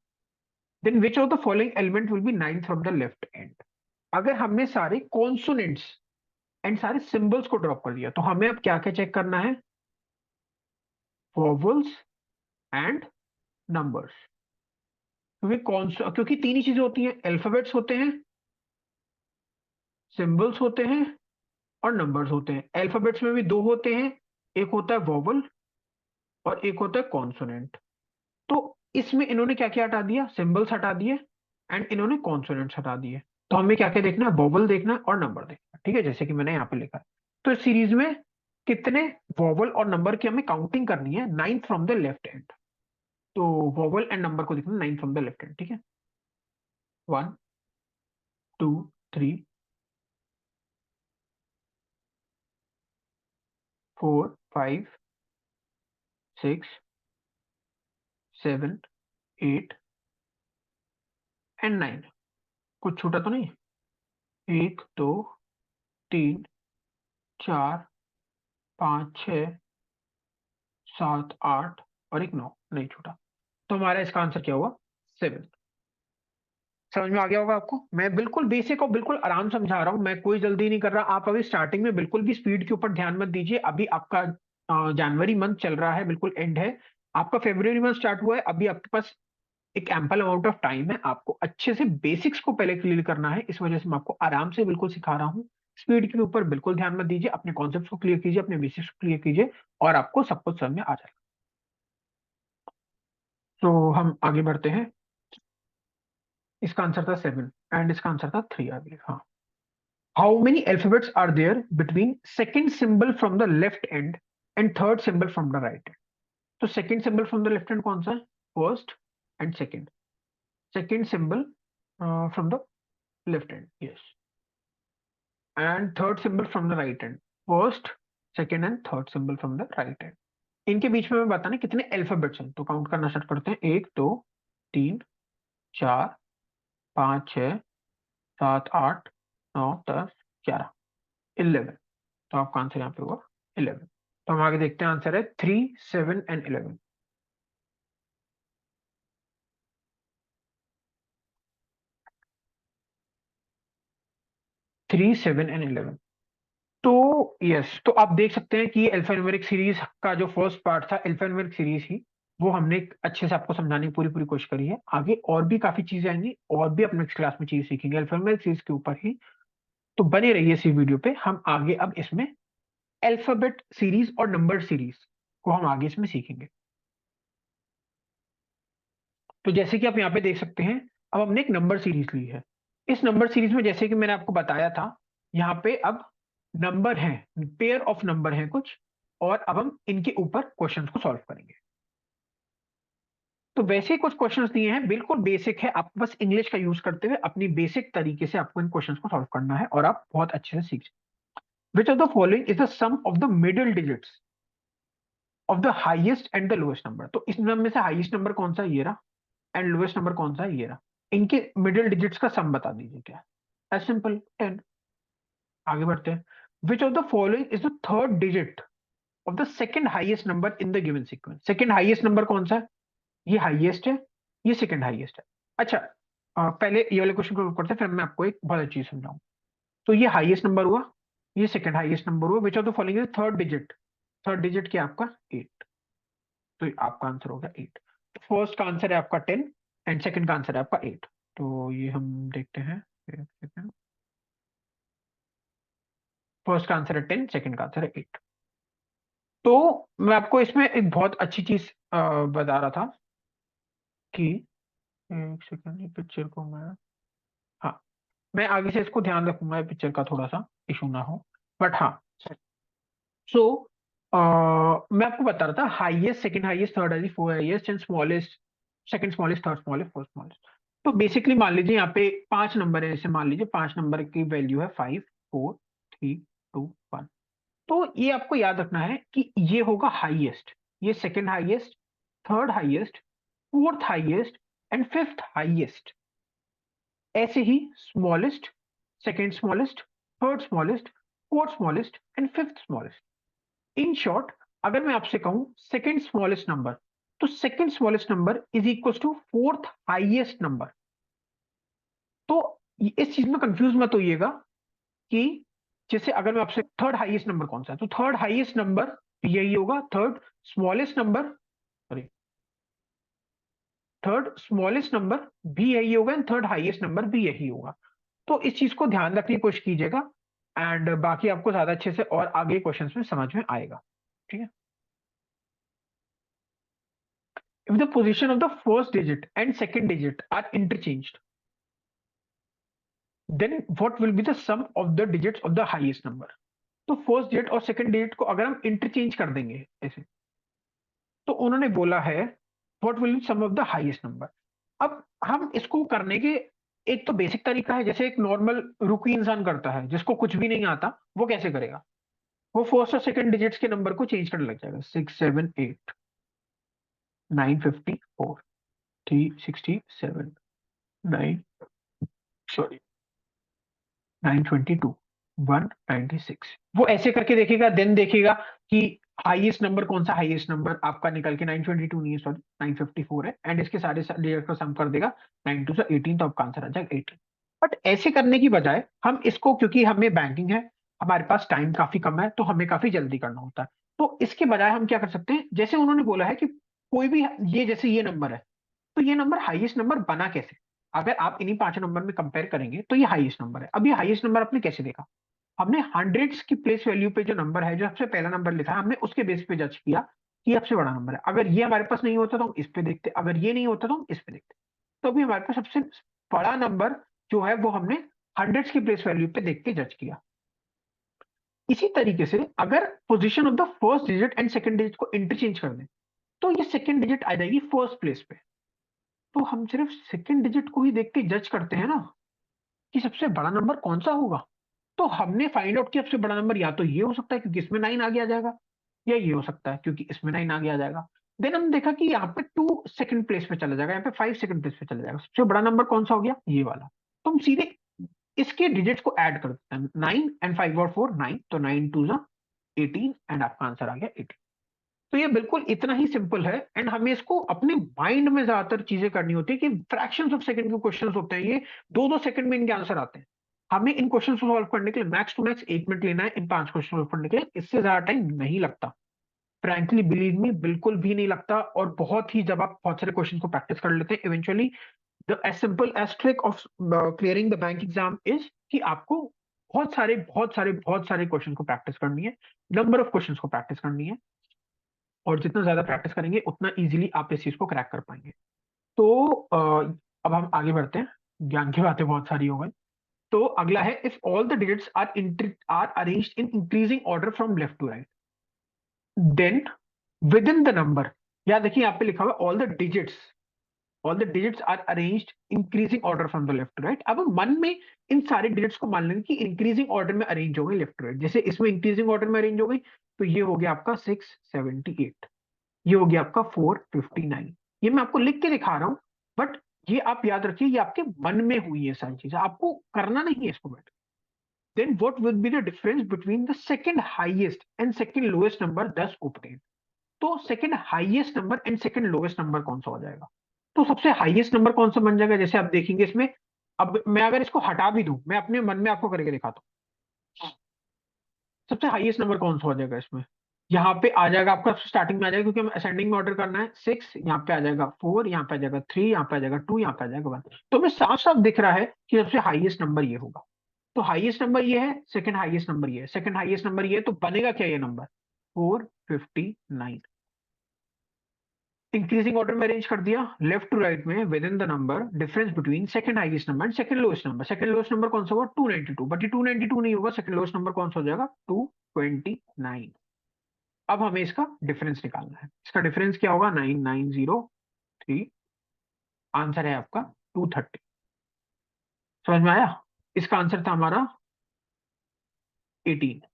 [SPEAKER 1] then which of the following element will be ninth from the left end. अगर हमने सारे कॉन्सोनेंट्स एंड सारे symbols को drop कर दिया तो हमें अब क्या क्या चेक करना है? Vowels and numbers. क्योंकि क्योंकि तीन ही चीजें होती हैं, अल्फाबेट्स होते हैं, सिंबल्स होते हैं और नंबर्स होते हैं। अल्फाबेट्स में भी दो होते हैं, एक होता है वोवल और एक होता है कॉन्सोनेंट। तो इसमें इन्होंने क्या क्या हटा दिया, सिंबल्स हटा दिए एंड इन्होंने कॉन्सोनेंट्स हटा दिए। तो हमें क्या क्या देखना है, वोवल देखना है और नंबर देखना है, ठीक है, जैसे कि मैंने यहाँ पे लिखा है। तो इस सीरीज में कितने वोवल और नंबर की हमें काउंटिंग करनी है, 9 फ्रॉम द लेफ्ट हैंड। तो वोवल एंड नंबर को देखना 9 फ्रॉम द लेफ्ट हैंड, ठीक है। 1, 2, 3, 4, 5, 6, 7, 8 एंड 9। कुछ छूटा तो नहीं? 1, 2, 3, 4, 5, 6, 7, 8 और एक 9 नहीं छूटा। तो हमारा इसका आंसर क्या हुआ? 7। समझ में आ गया होगा आपको। मैं बिल्कुल बेसिक और बिल्कुल आराम समझा रहा हूँ, मैं कोई जल्दी नहीं कर रहा। आप अभी स्टार्टिंग में बिल्कुल भी स्पीड के ऊपर ध्यान मत दीजिए। अभी आपका जनवरी मंथ चल रहा है, बिल्कुल एंड है। आपका फेब्रुवरी मंथ स्टार्ट हुआ है, अभी आपके पास एक एम्पल अमाउंट ऑफ टाइम है। आपको अच्छे से बेसिक्स को पहले क्लियर करना है, इस वजह से मैं आपको आराम से बिल्कुल सिखा रहा हूँ। स्पीड के ऊपर बिल्कुल ध्यान मत दीजिए, अपने कॉन्सेप्ट को क्लियर कीजिए, अपने बेसिक्स को क्लियर कीजिए और आपको सब कुछ समझ में आ जाएगा। तो हम आगे बढ़ते हैं। इसका आंसर था 7 एंड इसका आंसर था 3, आई बिलीव। हाँ। How many alphabets are there between second symbol from the left end and third symbol from the right end? तो second symbol from the left end कौन सा है? First and second. Second symbol from the left end, yes. And third symbol from the right end. First, second and third symbol from the right end. इनके बीच में मैं बताना कितने alphabets हैं, तो काउंट करना स्टार्ट करते हैं। 1, 2, 3, 4, 5, 6, 7, 8, 9, 10, 11, 11। तो आपका आंसर यहाँ पे हुआ 11। तो हम आगे देखते हैं, आंसर है 3, 7 एंड 11। 3, 7 एंड 11। तो यस, तो आप देख सकते हैं कि ये अल्फान्यूमेरिक सीरीज का जो फर्स्ट पार्ट था, अल्फान्यूमेरिक सीरीज ही, वो हमने अच्छे से आपको समझाने की पूरी पूरी कोशिश करी है। आगे और भी काफी चीजें आएंगी और भी अपने नेक्स्ट क्लास में चीज सीखेंगे अल्फान्यूमेरिक सीरीज के ऊपर ही। तो बने रहिए इसी वीडियो पे। हम आगे अब इसमें अल्फाबेट सीरीज और नंबर सीरीज को हम आगे इसमें सीखेंगे। तो जैसे कि आप यहाँ पे देख सकते हैं, अब हमने एक नंबर सीरीज ली है। इस नंबर सीरीज में जैसे कि मैंने आपको बताया था, यहाँ पे अब नंबर हैं, पेयर ऑफ नंबर हैं कुछ, और अब हम इनके ऊपर क्वेश्चंस को सॉल्व करेंगे। तो वैसे ही कुछ क्वेश्चंस दिए हैं, बिल्कुल बेसिक है, आपको बस इंग्लिश का यूज करते हुए अपनी बेसिक तरीके से आपको इन क्वेश्चंस को सॉल्व करना है और आप बहुत अच्छे से सीख जाए। Which of the following is the sum of the middle digits of the highest and the lowest number? तो इस नंबर में से हाईएस्ट नंबर कौन सा है, ये रहा, एंड लोएस्ट नंबर कौन सा है, ये रहा। इनके मिडिल डिजिट्स का सम बता दीजिए क्या। As simple 10। आगे बढ़ते हैं। Which of the following is the third digit of the second highest number in the given sequence? Second highest number कौन सा है? ये हाईएस्ट है, ये सेकंड हाईएस्ट है। अच्छा, पहले ये वाले क्वेश्चन को करते हैं, फिर मैं आपको एक बहुत अच्छी चीज समझाऊं। तो ये हाईएस्ट नंबर हुआ, ये सेकंड हाईएस्ट नंबर हुआ। विच of the following is third digit? Third digit क्या है आपका? 8। तो आपका आंसर होगा 8। फर्स्ट का आंसर है आपका 10 एंड सेकंड का आंसर है आपका 8। तो ये हम देखते हैं। फर्स्ट का आंसर है 10, सेकंड का आंसर है 8। तो मैं आपको इसमें एक बहुत अच्छी चीज बता रहा था कि, एक सेकंड, ये पिक्चर को मैं, हाँ, मैं आगे से इसको ध्यान रखूंगा, पिक्चर का थोड़ा सा इशू ना हो। बट हाँ, सो मैं आपको बता रहा था, highest, second highest, third highest, fourth highest and smallest, second smallest, third smallest, fourth smallest. तो बेसिकली मान लीजिए यहाँ पे 5 नंबर है, जैसे मान लीजिए 5 नंबर की वैल्यू है 5, 4, 3, 2, 1। तो ये आपको याद रखना है कि ये होगा हाईएस्ट, ये second highest, third highest, fourth highest and fifth highest. ऐसे ही smallest, second smallest, third smallest, fourth smallest and fifth smallest. In short, अगर मैं आपसे कहूं सेकंड स्मॉलेस्ट नंबर, तो second smallest number is equal to fourth highest number. तो इस चीज में कंफ्यूज मत होइएगा कि जैसे अगर मैं आपसे, थर्ड हाईएस्ट नंबर कौन सा है, तो थर्ड हाईएस्ट नंबर यही होगा। Third smallest number, sorry, third smallest number भी यही होगा एंड थर्ड हाईएस्ट नंबर भी यही होगा। तो इस चीज को ध्यान रखने की कोशिश कीजिएगा एंड बाकी आपको ज्यादा अच्छे से और आगे क्वेश्चंस में समझ में आएगा। ठीक है। If the position of the first digit and second digit are interchanged, then what will be the sum of the digits of the highest number. तो फर्स्ट डिजिट और सेकंड डिजिट को अगर हम इंटरचेंज कर देंगे ऐसे, तो उन्होंने बोला है what will be sum of the highest number. अब हम इसको करने के एक तो बेसिक तरीका है, जैसे एक नॉर्मल रुकी इंसान करता है जिसको कुछ भी नहीं आता, वो कैसे करेगा? वो फर्स्ट और सेकंड डिजिट्स के नंबर को चेंज करने लग जाएगा। 678, 954, 367, 9, सॉरी 922, 196, वो ऐसे करके देखेगा। देन देखेगा कि हाईएस्ट नंबर कौन सा, हाईएस्ट नंबर आपका निकल के 922 नहीं है, सॉरी 954 है, एंड इसके सारे डिजिट को सम कर देगा। 9 टू 18, तो आपका आंसर आ जाएगा 18। बट ऐसे करने की बजाय हम इसको, क्योंकि हमें बैंकिंग है, हमारे पास टाइम काफी कम है, तो हमें काफी जल्दी करना होता है। तो इसके बजाय हम क्या कर सकते हैं, जैसे उन्होंने बोला है कि कोई भी, ये जैसे ये नंबर है, तो ये नंबर हाईएस्ट नंबर बना कैसे? अगर आप इन्हीं पांच नंबर में कंपेयर करेंगे तो ये हाईएस्ट नंबर है। अब ये हाईएस्ट नंबर आपने कैसे देखा? हमने हंड्रेड्स की प्लेस वैल्यू पे जो नंबर है, जो सबसे पहला नंबर लिखा है, हमने उसके बेस पे जज किया कि ये सबसे बड़ा नंबर है। अगर ये हमारे पास नहीं होता तो हम इस पे देखते, अगर ये नहीं होता तो हम इस पे देखते। तो अभी हमारे पास सबसे बड़ा नंबर जो है वो हमने हंड्रेड्स की प्लेस वैल्यू पे देख के जज किया। इसी तरीके से अगर position of the first digit and second digit को इंटरचेंज कर दें, तो ये सेकंड डिजिट आ जाएगी फर्स्ट प्लेस पे। तो हम सिर्फ सेकंड डिजिट को ही देख के जज करते हैं ना कि सबसे बड़ा नंबर कौन सा होगा। तो हमने फाइंड आउट किया सबसे बड़ा नंबर या तो ये हो सकता है क्योंकि इसमें 9 आगे आ जाएगा, या ये हो सकता है क्योंकि इसमें 9 आगे आ जाएगा। देन हम देखा कि यहाँ पे 2 सेकंड प्लेस पे चला जाएगा, यहाँ पे 5 सेकंड प्लेस पे चला जाएगा। सबसे बड़ा नंबर कौन सा हो गया? ये वाला। तो हम सीधे इसके डिजिट्स को ऐड कर देते हैं। 9 एंड 5 और 4 9, तो 9 टू जा 18, एंड आपका आंसर आ गया 18। तो ये बिल्कुल इतना ही सिंपल है, एंड हमें इसको अपने माइंड में ज्यादातर चीजें करनी होती है कि फ्रैक्शंस ऑफ सेकंड के क्वेश्चंस होते हैं, ये 2-2 सेकंड में इनके आंसर आते हैं। हमें इन क्वेश्चन को सॉल्व करने के लिए मैक्स टू मैक्स 1 मिनट लेना है, इन 5 क्वेश्चन सॉल्व करने के लिए। इससे ज्यादा टाइम नहीं लगता, फ्रैंकली बिलीव मी, बिल्कुल भी नहीं लगता। और बहुत ही, जब आप बहुत सारे क्वेश्चन को प्रैक्टिस कर लेते हैं, eventually the as simple as trick of clearing the bank exam is कि आपको बहुत सारे क्वेश्चन को प्रैक्टिस करनी है, नंबर ऑफ क्वेश्चन को प्रैक्टिस करनी है। और जितना ज्यादा प्रैक्टिस करेंगे उतना इजीली आप इस चीज को क्रैक कर पाएंगे। तो अब हम आगे बढ़ते हैं, ज्ञान की बातें बहुत सारी हो गई। तो अगला है, if all the digits are arranged in increasing order from left to right, then within the number, या देखिए यहाँ पे लिखा हुआ all the digits are arranged increasing order from the left to right. अब हम मन में इन सारे डिजिट्स को मान लेंगे कि इंक्रीजिंग ऑर्डर में अरेंज हो गई लेफ्ट टू राइट। जैसे इसमें इंक्रीजिंग ऑर्डर में अरेंज हो गई, तो ये हो गया आपका 678, ये हो गया आपका 459। ये मैं आपको लिख के दिखा रहा हूं, बट ये आप याद रखिए, ये आपके मन में हुई है सारी चीजें, आपको करना नहीं है इसको बैठ। Then what will be the difference between the second highest and second lowest number thus obtain. तो second highest number and second lowest number कौन सा हो जाएगा? तो सबसे हाईएस्ट नंबर कौन सा बन जाएगा, जैसे आप देखेंगे इसमें। अब मैं अगर इसको हटा भी दूं, मैं अपने मन में आपको करके दिखाता हूँ, सबसे हाईएस्ट नंबर कौन सा हो जाएगा इसमें। यहाँ पे आ जाएगा आपका, स्टार्टिंग में आ जाएगा क्योंकि हम असेंडिंग में ऑर्डर करना है, 6, यहाँ पे आ जाएगा 4, यहाँ पे आ जाएगा 3, यहाँ पे आ जाएगा 2, यहाँ पे आ जाएगा 1। तो हमें साफ साफ दिख रहा है कि सबसे हाईएस्ट नंबर ये होगा। तो हाईएस्ट नंबर ये है, सेकंड हाईएस्ट नंबर ये है, सेकंड हाईएस्ट नंबर ये है, तो बनेगा क्या ये नंबर? 459। इंक्रीजिंग ऑर्डर में अरेंज कर दिया लेफ्ट टू राइट में with in the number, difference between second highest number and second lowest number. Second lowest number कौन सा होगा? 292, बट ये 292 नहीं होगा, सेकंड लोएस्ट नंबर कौन सा हो जाएगा? 229। अब हमें इसका डिफरेंस निकालना है। इसका डिफरेंस क्या होगा? 9903। आंसर है आपका 230। समझ में आया? इसका आंसर था हमारा 18।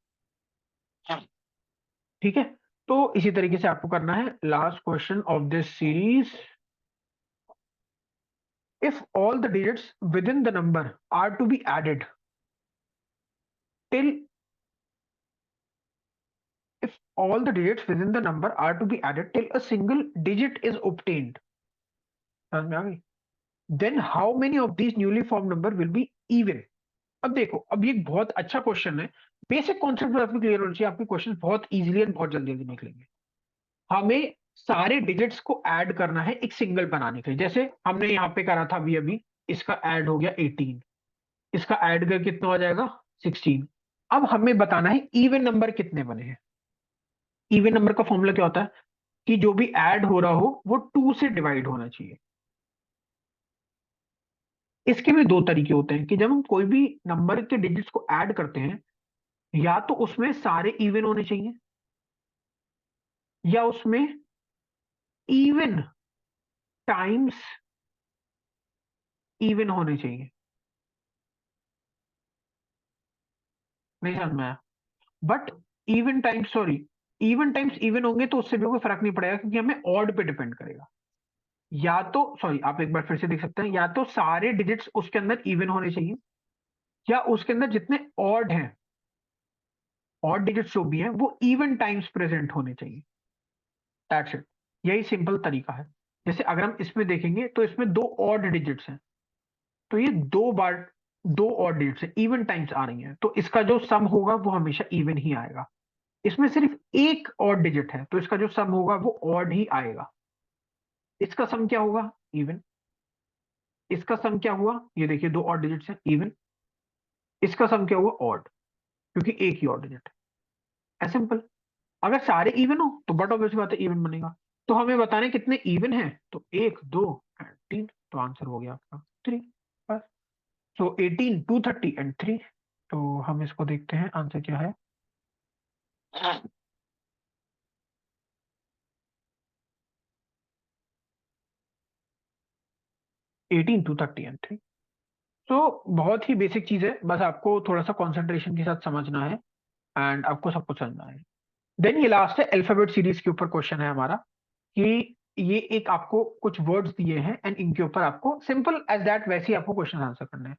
[SPEAKER 1] ठीक है। तो इसी तरीके से आपको करना है। Last question of this series, if all the digits within the number are to be added till, if all the digits within the number are to be added till a single digit is obtained, समझ में आ गई? then how many of these newly formed number will be even? अब देखो, अब ये एक बहुत अच्छा क्वेश्चन है। बेसिक कॉन्सेप्ट आपको क्लियर होना चाहिए, आपके क्वेश्चन बहुत इजीली एंड बहुत जल्दी जल्दी निकलेंगे। हमें सारे डिजिट्स को ऐड करना है एक सिंगल बनाने के लिए। जैसे हमने यहाँ पे करा था अभी अभी, इसका ऐड हो गया 18, इसका ऐड करके कितना हो जाएगा? 16। अब हमें बताना है इवन नंबर कितने बने हैं। इवन नंबर का फॉर्मूला क्या होता है कि जो भी ऐड हो रहा हो वो 2 से डिवाइड होना चाहिए। इसके भी दो तरीके होते हैं कि जब हम कोई भी नंबर के डिजिट्स को ऐड करते हैं, या तो उसमें सारे इवन होने चाहिए, या उसमें इवन टाइम्स इवन होने चाहिए। नहीं समझ में आया? But even times, sorry, even times even होंगे तो उससे भी कोई फर्क नहीं पड़ेगा, क्योंकि हमें ऑड पे डिपेंड करेगा। या तो सॉरी, आप एक बार फिर से देख सकते हैं, या तो सारे डिजिट्स उसके अंदर इवन होने चाहिए, या उसके अंदर जितने ऑड हैं, ऑड डिजिट्स जो भी हैं वो इवन टाइम्स प्रेजेंट होने चाहिए। That's it. यही सिंपल तरीका है। जैसे अगर हम इसमें देखेंगे तो इसमें दो ऑड डिजिट्स हैं, तो ये दो बार दो ऑड डिजिट्स हैं, इवन टाइम्स आ रही हैं, तो इसका जो सम होगा वो हमेशा इवन ही आएगा। इसमें सिर्फ एक ऑड डिजिट है, तो इसका जो सम होगा वो ऑड ही आएगा। इसका सम क्या होगा? इवन। इसका सम क्या हुआ? ये देखिए दो ऑड डिजिट्स हैं, इवन। इसका सम क्या हुआ? ऑड, क्योंकि एक ही ऑड डिजिट है। सिंपल। अगर सारे इवन हो तो बट ऑब्वियस बात है इवन बनेगा। तो हमें बताने कितने इवन है, तो एक, दो एंड तीन, तो आंसर हो गया आपका 3। बस। सो 18, 230 एंड 3। तो हम इसको देखते हैं आंसर क्या है। 18, 230 एंड 3। तो बहुत ही बेसिक चीज है, बस आपको थोड़ा सा कंसंट्रेशन के साथ समझना है एंड आपको सब कुछ समझना है। देन ये लास्ट है अल्फाबेट सीरीज के ऊपर क्वेश्चन है हमारा, कि ये एक आपको कुछ वर्ड्स दिए हैं एंड इनके ऊपर आपको सिंपल एज दैट वैसे ही आपको क्वेश्चन आंसर करना है।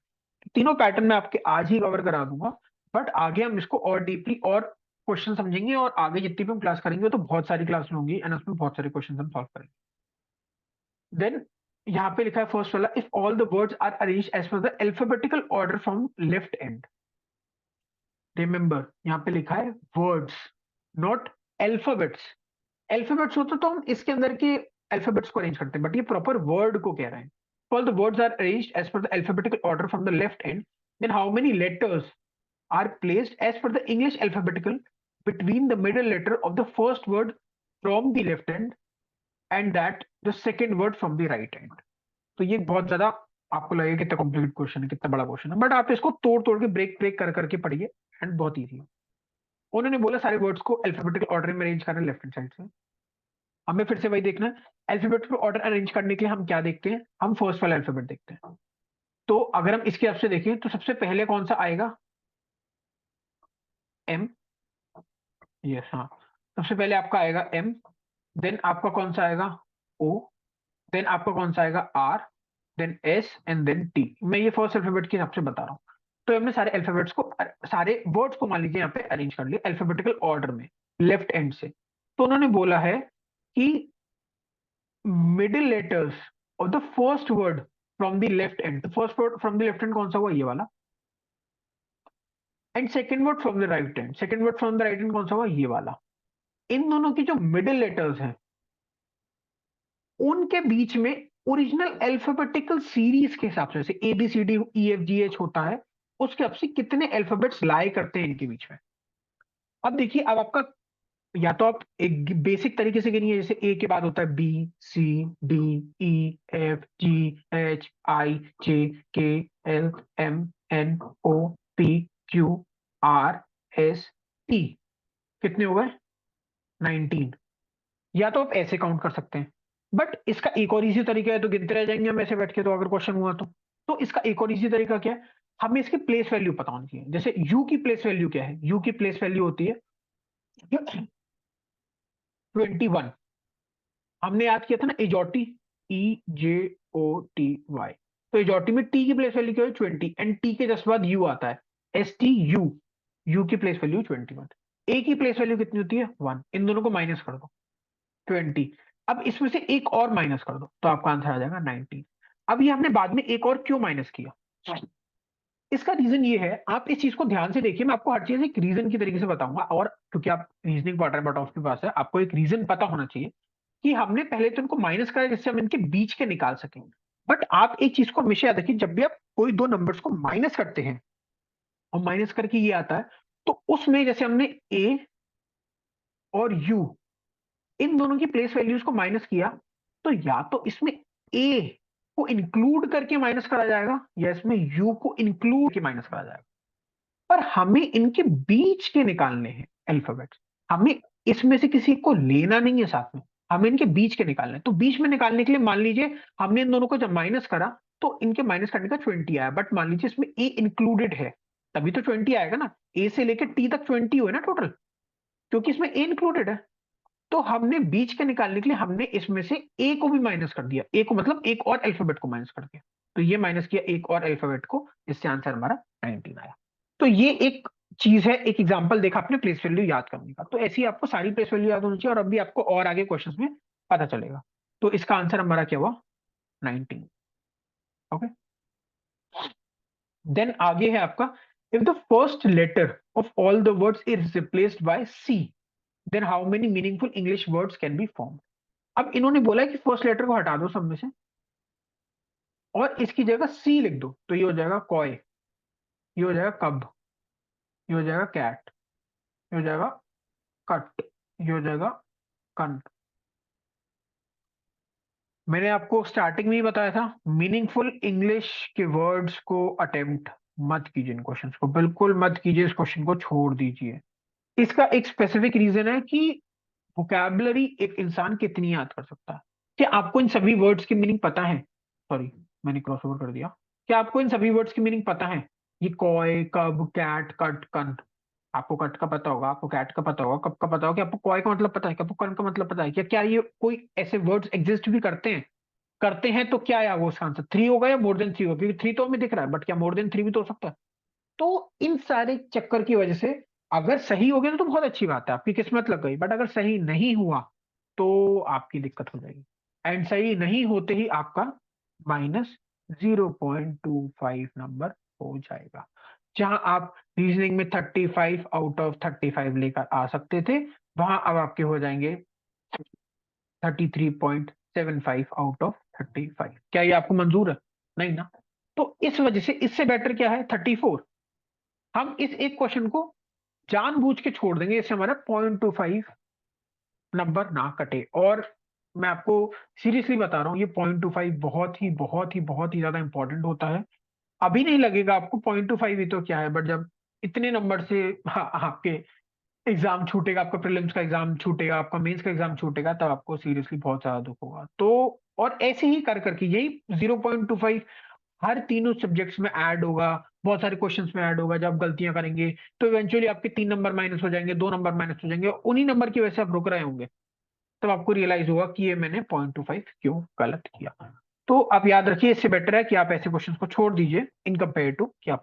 [SPEAKER 1] तीनों पैटर्न मैं आपके आज ही कवर करा दूंगा, बट आगे हम इसको और डीपली और क्वेश्चन समझेंगे, और आगे जितनी भी हम क्लास करेंगे तो बहुत सारी क्लास होंगी एंड उसमें बहुत सारे क्वेश्चन हम सॉल्व करेंगे। देन यहाँ पे लिखा है फर्स्ट वाला, if all the words are arranged as per the alphabetical order from left end. Remember यहाँ पे लिखा है वर्ड्स, नॉट अल्फाबेट्स। अल्फाबेट्स होते तो हम इसके अंदर के अल्फाबेट्स को अरेंज करते हैं, बट ये प्रॉपर वर्ड को कह रहे हैं। All the words are arranged as per the alphabetical order from the left end, then how many letters are placed as per the English alphabetical between the middle letter of the first word from the left hand and that the second word from the right hand। तो ये बहुत ज्यादा आपको लगेगा कितना complicated question है, कितना बड़ा क्वेश्चन है, बट आप इसको तोड़ तोड़ के ब्रेक ब्रेक कर करके पढ़िए एंड बहुत इजी है। उन्होंने बोला सारे वर्ड्स को अल्फाबेटिकल ऑर्डर में अरेंज करना है लेफ्ट हैंड साइड से। हमें फिर से वही देखना है, अल्फाबेटिकल ऑर्डर अरेंज करने के लिए हम क्या देखते हैं, हम फर्स्ट वाला अल्फाबेट देखते हैं। तो अगर हम इसके हिसाब से देखें तो सबसे पहले कौन सा आएगा? एम। यस, हाँ, सबसे पहले आपका आएगा एम। देन आपका कौन सा आएगा? ओ। देन आपका कौन सा आएगा? R. Then S and then T. मैं ये फर्स्ट अल्फाबेट के हिसाब से बता रहा हूँ। तो हमने सारे अल्फाबेट्स को, सारे वर्ड्स को मान लीजिए यहाँ पे अरेंज कर लिया अल्फाबेटिकल ऑर्डर में लेफ्ट एंड से। तो उन्होंने बोला है कि middle letters of the first word from the left and, first word from the left and कौन सा हुआ? ये वाला। And second word from the right hand, second word from the right hand कौन सा हुआ? ये वाला। इन दोनों की जो मिडिल लेटर्स हैं उनके बीच में ओरिजिनल अल्फाबेटिकल सीरीज के हिसाब से, जैसे A B C D E F G H होता है, उसके हिसाब से कितने अल्फाबेट्स लाई करते हैं इनके बीच में। अब देखिए, अब आपका, या तो आप एक बेसिक तरीके से गिनिए, जैसे ए के बाद होता है B, C, D, E, F, G, H, I, J, K, L, M, N, O, P, Q, R, S, T. कितने हो गए? 19। या तो आप ऐसे काउंट कर सकते हैं, बट इसका एक और इजी तरीका है, तो गिनते रह जाएंगे हम ऐसे बैठ के, तो अगर क्वेश्चन हुआ तो इसका एक और इजी तरीका क्या है, हमें इसकी प्लेस वैल्यू पता होनी चाहिए। जैसे यू की प्लेस वैल्यू क्या है? यू की प्लेस वैल्यू होती है 21। हमने याद किया था ना एजोटी, EJOTY। तो एजोटी में टी की प्लेस वैल्यू क्या है? 20, एंड टी के जस्ट बाद यू आता है, STU। यू की प्लेस वैल्यू 21। ए की प्लेस वैल्यू कितनी होती है? 1। इन दोनों को माइनस कर दो, 20। अब इसमें से एक और माइनस कर दो तो आपका आंसर आ जाएगा 19। अब ये हमने बाद में एक और क्यों माइनस किया? इसका रीजन ये है, आप इस चीज को ध्यान से देखिए, मैं आपको हर चीज एक रीजन की तरीके से बताऊंगा, और क्योंकि आप रीजनिंग पढ़ रहे हैं बट ऑफ के पास है, आपको एक रीजन पता होना चाहिए कि हमने पहले तो इनको माइनस करा जिससे हम इनके बीच के निकाल सकें। बट आप एक चीज को हमेशा याद रखिए, जब भी आप कोई दो नंबर्स को माइनस करते हैं और माइनस करके ये आता है, तो उसमें जैसे हमने ए और यू इन दोनों की प्लेस वैल्यूज को माइनस किया, तो या तो इसमें ए को इंक्लूड करके माइनस करा जाएगा या इसमें यू को इंक्लूड करके माइनस करा जाएगा। पर हमें इनके बीच के निकालने हैं अल्फाबेट्स। हमें इसमें से किसी को लेना नहीं है साथ में, हमें इनके बीच के निकालने हैं। तो बीच में निकालने के लिए मान लीजिए हमने इन दोनों को जब माइनस करा तो इनके माइनस करने का 20 आया, बट मान लीजिए इसमें ए इंक्लूडेड है, तभी तो 20 आएगा ना। ए से लेकर टी तक 20 हुए ना टोटल, क्योंकि इसमें ए इंक्लूडेड है। तो हमने बीच के निकालने के लिए हमने इसमें से ए को भी माइनस कर दिया, ए को मतलब एक और अल्फाबेट को माइनस कर दिया। तो ये माइनस किया एक और अल्फाबेट को, इससे आंसर हमारा 19 आया। तो ये एक चीज है, एक एग्जांपल देखा आपने प्लेस वैल्यू याद करने का। तो ऐसे ही आपको सारी प्लेस वैल्यू याद होनी चाहिए, और अभी आपको और आगे क्वेश्चंस में पता चलेगा। तो इसका आंसर हमारा क्या हुआ? 19। ओके, देन आगे है आपका, if the first letter of all the words is replaced by C, then how many meaningful English words can be formed. अब इन्होंने बोला है कि फर्स्ट लेटर को हटा दो सब में से और इसकी जगह सी लिख दो, तो ये हो जाएगा कॉय, ये हो जाएगा कब, ये हो जाएगा कैट, ये हो जाएगा कट, ये हो जाएगा कंट। मैंने आपको स्टार्टिंग में ही बताया था, मीनिंगफुल इंग्लिश के वर्ड्स को अटेम्प्ट मत कीजिए, इन क्वेश्चंस को बिल्कुल मत कीजिए, इस क्वेश्चन को छोड़ दीजिए। इसका एक स्पेसिफिक रीजन है कि वोकैबुलरी एक इंसान कितनी याद कर सकता है। क्या आपको इन सभी वर्ड्स की मीनिंग पता है? सॉरी, मैंने क्रॉस ओवर कर दिया। क्या आपको इन सभी वर्ड्स की मीनिंग पता है? ये कॉय, कब, कैट, कट, कंट। आपको कट का पता होगा, आपको कैट का पता होगा, कब का पता होगा, आपको कॉय का मतलब पता है, क्या आपको कंट का मतलब पता है? क्या क्या ये कोई ऐसे वर्ड्स एग्जिस्ट भी करते हैं? करते हैं तो क्या है वो, उसका आंसर 3 होगा या मोर देन 3 होगा? क्योंकि 3 तो हमें दिख रहा है, बट क्या मोर देन 3 भी तो हो सकता है? तो इन सारे चक्कर की वजह से अगर सही हो गया तो बहुत अच्छी बात है, आपकी किस्मत लग गई। बट अगर सही नहीं हुआ तो आपकी दिक्कत हो जाएगी। एंड सही नहीं होते ही आपका -0.25 नंबर हो जाएगा। जहां आप रीजनिंग में 35 आउट ऑफ 35 लेकर आ सकते थे, वहां अब आपके हो जाएंगे 33.75 आउट ऑफ 35। क्या ये आपको मंजूर है? नहीं ना। तो इस वजह से इससे बेटर क्या है, 34। हम इस एक क्वेश्चन को जानबूझ के छोड़ देंगे, इससे हमारा 0.25 नंबर ना कटे। और मैं आपको सीरियसली बता रहा हूँ, ये 0.25 बहुत ही बहुत ही बहुत ही ज्यादा इंपॉर्टेंट होता है। अभी नहीं लगेगा आपको 0.25 ही तो क्या है, बट जब इतने नंबर से आपके एग्जाम छूटेगा, आपका प्रीलिम्स का एग्जाम छूटेगा, आपका मेंस का एग्जाम छूटेगा, तब आपको सीरियसली बहुत ज्यादा दुख होगा। तो और ऐसे ही कर करके यही 0.25 हर तीनों सब्जेक्ट्स में ऐड होगा, बहुत सारे क्वेश्चंस में ऐड होगा। जब आप गलतियां करेंगे तो इवेंचुअली आपके 3 नंबर माइनस हो जाएंगे, 2 नंबर माइनस हो जाएंगे, उन्हीं नंबर की वजह से आप रुक रहे होंगे। तब आपको रियलाइज होगा कि ये मैंने 0.25 क्यों गलत किया। तो आप याद रखिए, इससे बेटर है कि आप ऐसे क्वेश्चंस को छोड़ दीजिए इन कंपेयर टू कि आप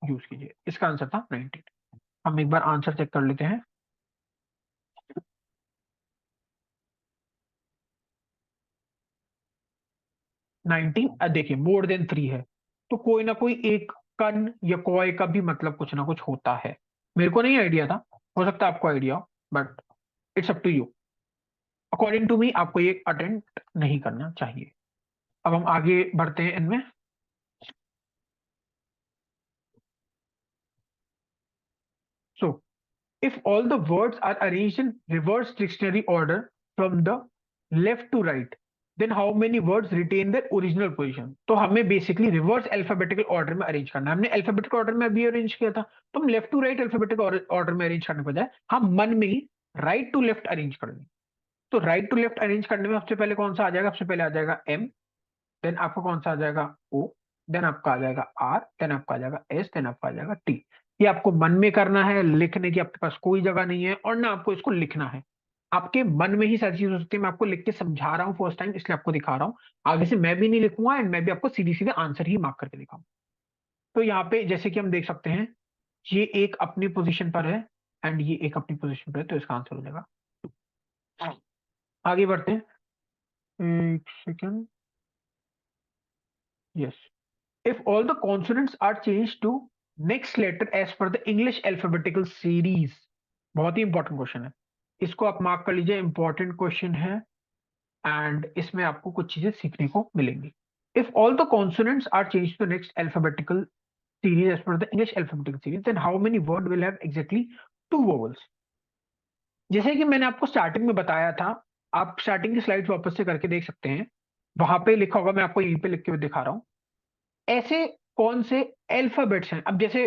[SPEAKER 1] यूज कीजिए। इसका आंसर था 19। हम एक बार आंसर चेक कर लेते हैं। 19, देखिए मोर देन 3 है, तो कोई ना कोई एक कन या कॉय का भी मतलब कुछ ना कुछ होता है। मेरे को नहीं आइडिया था, हो सकता है आपको आइडिया हो, but it's up to you. According to me आपको ये अटेम्प्ट नहीं करना चाहिए। अब हम आगे बढ़ते हैं इनमें। सो if all the words are arranged in reverse dictionary order from the left to right, then how many words retain their original position? तो हमें बेसिकली रिवर्स अल्फाबेटिकल ऑर्डर में अरेंज करना है। हमने अल्फाबेटिकल ऑर्डर में अभी अरेंज किया था, तो हम left to right alphabetical order में अरेंज करने के बजाय हम मन में ही राइट टू लेफ्ट अरेंज कर दें। तो राइट टू लेफ्ट अरेंज करने में सबसे पहले कौन सा आ जाएगा? सबसे पहले आ जाएगा एम, देन आपका कौन सा आ जाएगा? ओ, देन आपका आ जाएगा आर, देन आपका आ जाएगा एस, देन आपका आ जाएगा टी। ये आपको मन में करना है, लिखने की आपके पास कोई जगह नहीं है, और ना आपको इसको लिखना है। आपके मन में ही सारी चीज हो सकती है। मैं आपको लिख के समझा रहा हूँ फर्स्ट टाइम, इसलिए आपको दिखा रहा हूँ। आगे से मैं भी नहीं लिखूंगा, एंड मैं भी आपको सीधे सीधे आंसर ही मार्क करके दिखाऊंगा। तो यहाँ पे जैसे कि हम देख सकते हैं, ये एक अपनी पोजीशन पर है एंड ये एक अपनी पोजीशन पर है, तो इसका आंसर हो जाएगा। आगे बढ़ते हैं, एक second. Yes, if all the consonants are changed to next letter as per the English alphabetical series। बहुत ही इंपॉर्टेंट क्वेश्चन है, इसको आप मार्क कर लीजिए, इंपॉर्टेंट क्वेश्चन है। एंड इसमें आपको कुछ चीजें सीखने को मिलेंगी। if all the consonants are changed to next alphabetical series as per the English alphabetical series, then how many word will have exactly two vowels? जैसे कि मैंने आपको स्टार्टिंग में बताया था, आप स्टार्टिंग की स्लाइड वापस से करके देख सकते हैं, वहां पे लिखा होगा, मैं आपको यहीं पे लिख के दिखा रहा हूँ। ऐसे कौन से अल्फाबेट्स हैं, अब जैसे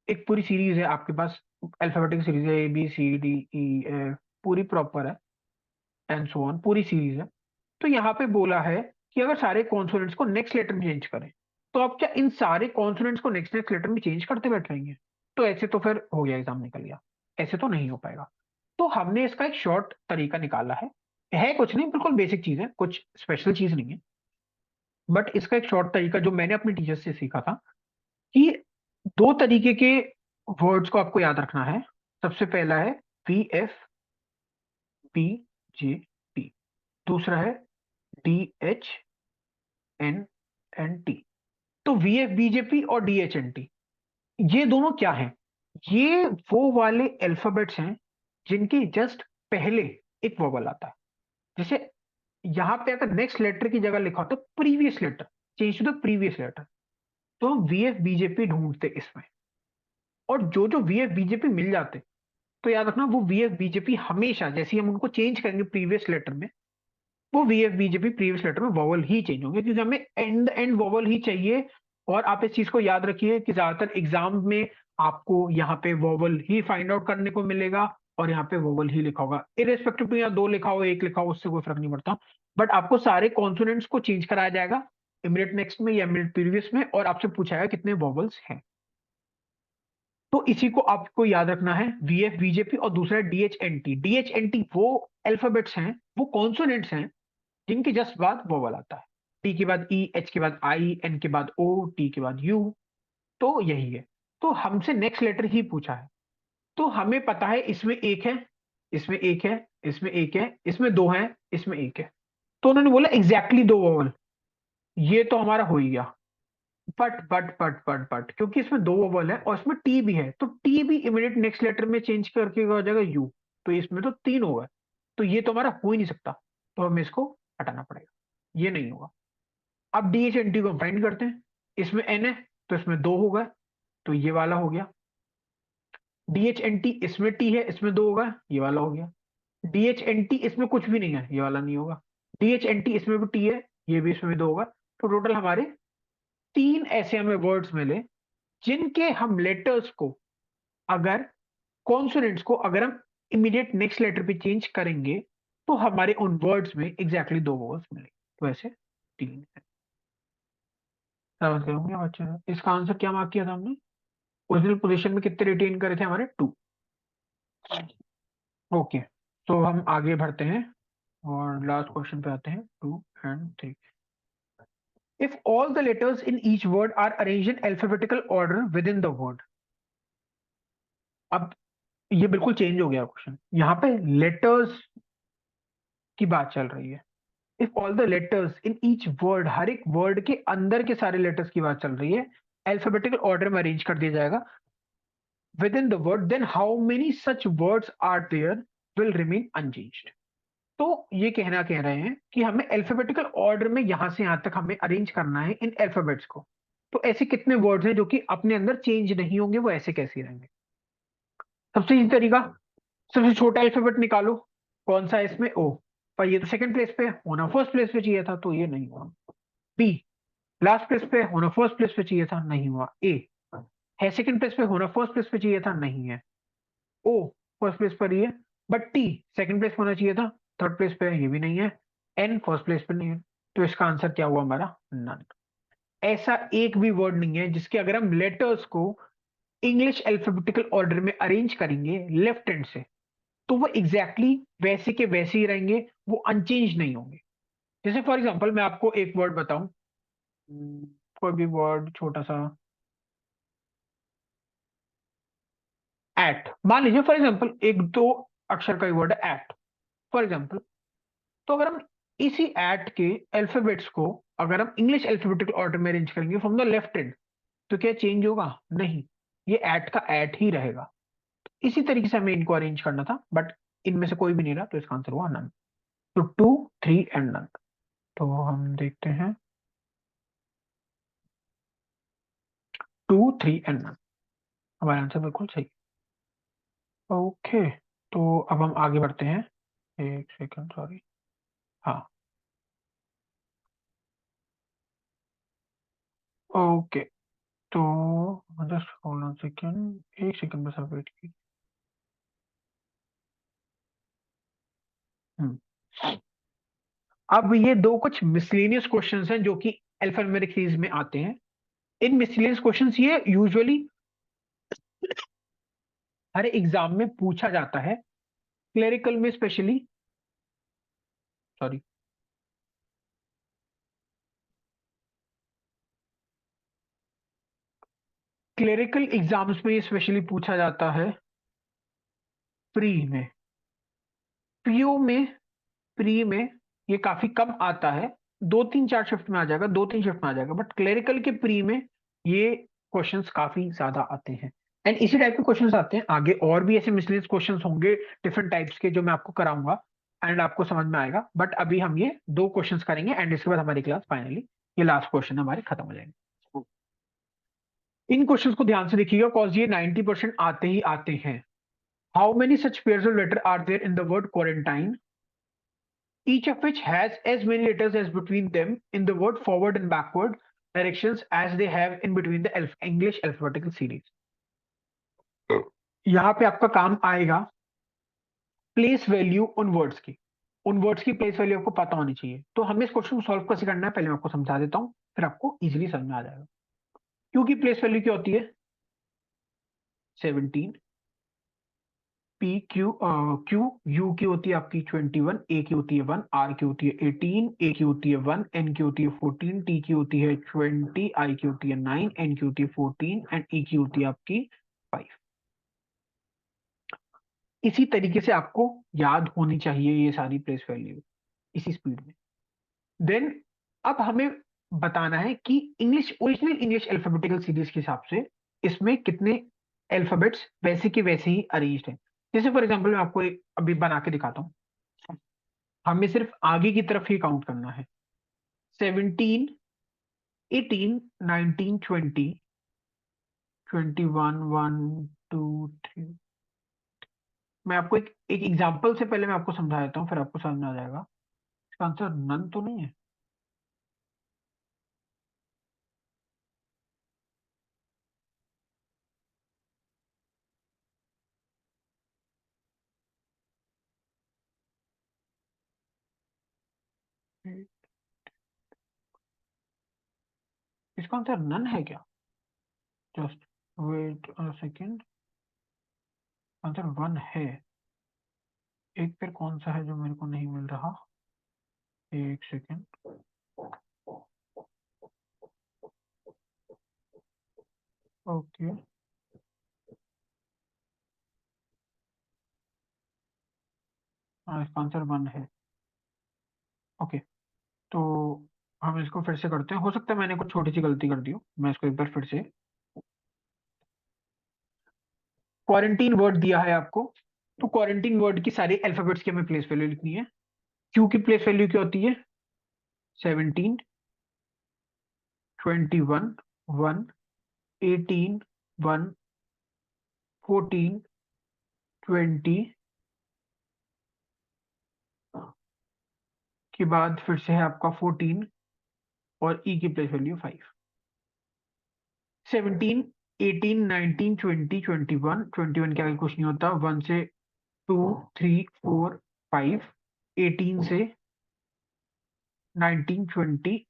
[SPEAKER 1] एक पूरी सीरीज है आपके पास, अल्फाबेटिक सीरीज है, A B C D E F, पूरी प्रॉपर है, एंड सो ऑन, पूरी सीरीज है। तो यहाँ पे बोला है कि अगर सारे कॉन्सोनेंट्स को नेक्स्ट लेटर में चेंज करें, तो आप क्या इन सारे कॉन्सोनेंट्स को नेक्स्ट नेक्स्ट लेटर में चेंज करते बैठ रहेंगे? तो ऐसे तो फिर हो गया, एग्जाम निकल गया, ऐसे तो नहीं हो पाएगा। तो हमने इसका एक शॉर्ट तरीका निकाला है कुछ नहीं, बिल्कुल बेसिक चीज है, कुछ स्पेशल चीज नहीं है, बट इसका एक शॉर्ट तरीका जो मैंने अपने टीचर से सीखा था, कि दो तरीके के वर्ड्स को आपको याद रखना है। सबसे पहला है VFBJP, दूसरा है DHNNT। तो VFBJP और DHNT, ये दोनों क्या है? ये वो वाले अल्फाबेट्स हैं जिनके जस्ट पहले एक वोवल आता है। जैसे यहां पे अगर नेक्स्ट लेटर की जगह लिखा हो तो previous letter, change to the previous letter, तो हम VFBJP ढूंढते इसमें। और जो जो VFBJP मिल जाते, तो याद रखना वो VFBJP हमेशा, जैसे ही हम उनको चेंज करेंगे प्रीवियस लेटर में, वो VFBJP प्रीवियस लेटर में वोवल ही चेंज होंगे, क्योंकि हमें एंड एंड वोवल ही चाहिए। और आप इस चीज को याद रखिए कि ज्यादातर एग्जाम में आपको यहाँ पे वोवल ही फाइंड आउट करने को मिलेगा, और यहाँ पे वोवल ही लिखा होगा, इरेस्पेक्टिव टू यहाँ दो लिखा हो एक लिखा हो, उससे कोई फर्क नहीं पड़ता। बट आपको सारे कॉन्सोनेंट्स को चेंज कराया जाएगा इमीडिएट नेक्स्ट में या इमीडिएट प्रीवियस में, और आपसे पूछाएगा कितने वोवल्स हैं। तो इसी को आपको याद रखना है, VFBJP, और दूसरा DHNT। DHNT वो अल्फाबेट्स हैं, वो कॉन्सोनेंट्स हैं जिनके जस्ट बाद वोवल आता है। टी के बाद ई, एच के बाद आई, एन के बाद ओ, टी के बाद यू। तो यही है। तो हमसे नेक्स्ट लेटर ही पूछा है, तो हमें पता है इसमें एक है, इसमें एक है, इसमें एक है, इसमें दो है, इसमें एक है। तो उन्होंने बोला एग्जैक्टली दो वोवल, ये तो हमारा हो ही गया। बट क्योंकि इसमें दो वोवल है और इसमें टी भी है, तो टी भी इमीडिएट नेक्स्ट लेटर में चेंज करके हो जाएगा यू। तो इसमें तो तीन होगा, तो ये तो हमारा हो ही नहीं सकता, तो हमें इसको हटाना पड़ेगा, ये नहीं होगा। अब DHNT को फाइंड करते हैं, इसमें एन है तो इसमें दो होगा, तो ये वाला हो गया। DHNT इसमें टी है, इसमें दो होगा, ये वाला हो गया। DHNT इसमें कुछ भी नहीं है, ये वाला नहीं होगा। DHNT इसमें भी टी है, ये भी इसमें भी दो होगा। तो टोटल हमारे तीन ऐसे हमें वर्ड्स मिले जिनके हम लेटर्स को, अगर कॉन्सोनेंट्स को अगर हम इमीडिएट नेक्स्ट लेटर पे चेंज करेंगे, तो हमारे उन वर्ड्स में एग्जैक्टली दो वर्ड्स मिलेंगे। तो ऐसे तीन है। समझ गए होंगे बच्चे, इसका आंसर क्या मार्क किया था हमने? ओरिजिनल पोजीशन में कितने रिटेन करे थे हमारे? टू। ओके, तो हम आगे बढ़ते हैं और लास्ट क्वेश्चन पे आते हैं, 2 and 3। If all the letters in each word are arranged in alphabetical order within the word. अब ये बिल्कुल चेंज हो गया क्वेश्चन, यहाँ पे लेटर्स की बात चल रही है। If all the letters in each word, हर एक वर्ड के अंदर के सारे लेटर्स की बात चल रही है, अल्फाबेटिकल ऑर्डर में अरेंज कर दिया जाएगा within the word, then how many such words are there will remain unchanged। तो ये कहना कह रहे हैं कि हमें अल्फाबेटिकल ऑर्डर में यहां से यहां तक हमें अरेंज करना है इन अल्फाबेट्स को। तो ऐसे कितने वर्ड्स हैं जो कि अपने अंदर चेंज नहीं होंगे, वो ऐसे कैसे रहेंगे? सबसे इजी तरीका, सबसे छोटा अल्फाबेट निकालो, कौन सा है इसमें? ओ, पर ये तो सेकंड प्लेस पे है, होना फर्स्ट प्लेस पे चाहिए था, तो ये नहीं हुआ। बी, लास्ट प्लेस पे होना फर्स्ट प्लेस पे चाहिए था, नहीं हुआ। ए है सेकंड प्लेस पे, होना फर्स्ट प्लेस पे चाहिए था, नहीं है। ओ फर्स्ट प्लेस पर ही है, बट टी सेकंड प्लेस पर होना चाहिए था, थर्ड प्लेस पे है, ये भी नहीं है। एन फर्स्ट प्लेस पर नहीं है, तो इसका आंसर क्या हुआ हमारा? नन। ऐसा एक भी वर्ड नहीं है जिसके अगर हम लेटर्स को इंग्लिश अल्फाबेटिकल ऑर्डर में अरेंज करेंगे लेफ्ट हैंड से, तो वो एग्जैक्टली वैसे के वैसे ही रहेंगे, वो अनचेंज नहीं होंगे। जैसे फॉर एग्जाम्पल मैं आपको एक वर्ड बताऊं, कोई भी वर्ड छोटा सा, एट मान लीजिए फॉर एग्जाम्पल, एक दो अक्षर का वर्ड है एट फॉर एग्जाम्पल। तो अगर हम इसी एट के अल्फाबेट्स को अगर हम इंग्लिश अल्फाबेटिकल ऑर्डर में अरेंज करेंगे फ्रॉम द लेफ्ट हैंड, तो क्या चेंज होगा? नहीं, ये एट का एट ही रहेगा। इसी तरीके से हमें इनको अरेंज करना था, बट इनमें से कोई भी नहीं रहा, तो इसका आंसर हुआ नन। तो 2, 3 and नन। तो हम देखते हैं, 2, 3 एंड 1। हमारा आंसर बिल्कुल सही। ओके, तो अब हम आगे बढ़ते हैं। एक सेकंड, सॉरी। हाँ, ओके। तो जस्ट होल्ड ऑन सेकंड, एक सेकंड बस आप वेट कीजिए। हम्म, अब ये दो कुछ मिसलेनियस क्वेश्चंस हैं जो कि अल्फान्यूमेरिक सीरीज में आते हैं। इन मिसलेनियस क्वेश्चंस ये यूजुअली हर एग्जाम में पूछा जाता है, क्लेरिकल में स्पेशली। सॉरी, क्लेरिकल एग्जाम्स में ये स्पेशली पूछा जाता है। प्री में, पीओ में, प्री में ये काफी कम आता है। दो तीन चार शिफ्ट में आ जाएगा, दो तीन शिफ्ट में आ जाएगा, बट क्लेरिकल के प्री में ये क्वेश्चंस काफी ज्यादा आते हैं। एंड इसी टाइप के क्वेश्चंस आते हैं आगे, और भी ऐसे मिसलेनियस क्वेश्चंस होंगे डिफरेंट टाइप्स के, जो मैं आपको कराऊंगा एंड आपको समझ में आएगा। बट अभी हम ये दो क्वेश्चंस करेंगे एंड इसके बाद हमारी क्लास फाइनली, ये लास्ट क्वेश्चन हमारे खत्म हो जाएंगे। इन क्वेश्चंस को ध्यान से देखिएगा, कॉज ये 90% आते ही आते हैं। How many such pairs of letter are there in the word quarantine, each of which has as many letters as between them in the word forward and backward directions as they have in between the English alphabetical series। यहाँ पे आपका काम आएगा place value उन words की। उन words की place value आपको पता होनी चाहिए। तो हमें इस क्वेश्चन को सॉल्व कैसे करना है, पहले मैं आपको समझा देता हूँ, फिर आपको इजीली समझ में आ जाएगा। क्योंकि प्लेस वैल्यू क्या होती है? 17। पी क्यू क्यू यू की होती है आपकी 21, ए की होती है 1, आर की होती है 18, ए की होती है 1, एन की होती है 14, टी की होती है 20, आई की होती है 9, एन की होती है 14 एंड ई की होती है आपकी 5। इसी तरीके से आपको याद होनी चाहिए ये सारी प्लेस वैल्यू, इसी स्पीड में। देन अब हमें बताना है कि English, original English alphabetical series के हिसाब से इसमें कितने अल्फाबेट्स वैसे के वैसे ही अरेंज्ड हैं। जैसे फॉर एग्जांपल मैं आपको अभी बना के दिखाता हूँ। हमें सिर्फ आगे की तरफ ही काउंट करना है। 17, 18, 19, 20, 21, 1, 2, 3। मैं आपको एक एक एग्जाम्पल से पहले मैं आपको समझा देता हूँ, फिर आपको समझ में आ जाएगा। इसका आंसर नन तो नहीं है? इसका आंसर नन है क्या? Just wait a second, answer one है। एक फिर कौन सा है जो मेरे को नहीं मिल रहा? एक सेकेंड। ओके, हाँ इसका आंसर वन है। ओके, तो हम इसको फिर से करते हैं। हो सकता है मैंने कुछ छोटी सी गलती कर दी हो, मैं इसको एक बार फिर से। क्वारंटीन वर्ड दिया है आपको, तो क्वारंटीन वर्ड की सारी अल्फाबेट्स की हमें प्लेस वैल्यू लिखनी है। क्यू की प्लेस वैल्यू क्या होती है? 17, 21, 1, 18, 1, 14, 20 के बाद फिर से है आपका 14 और ई की प्लेस वैल्यू 5। 17, 18, 19, 20, 21, 21 के आगे कुछ नहीं होता, 1 से 2, 3, 4, 5, 18 से 19, 20,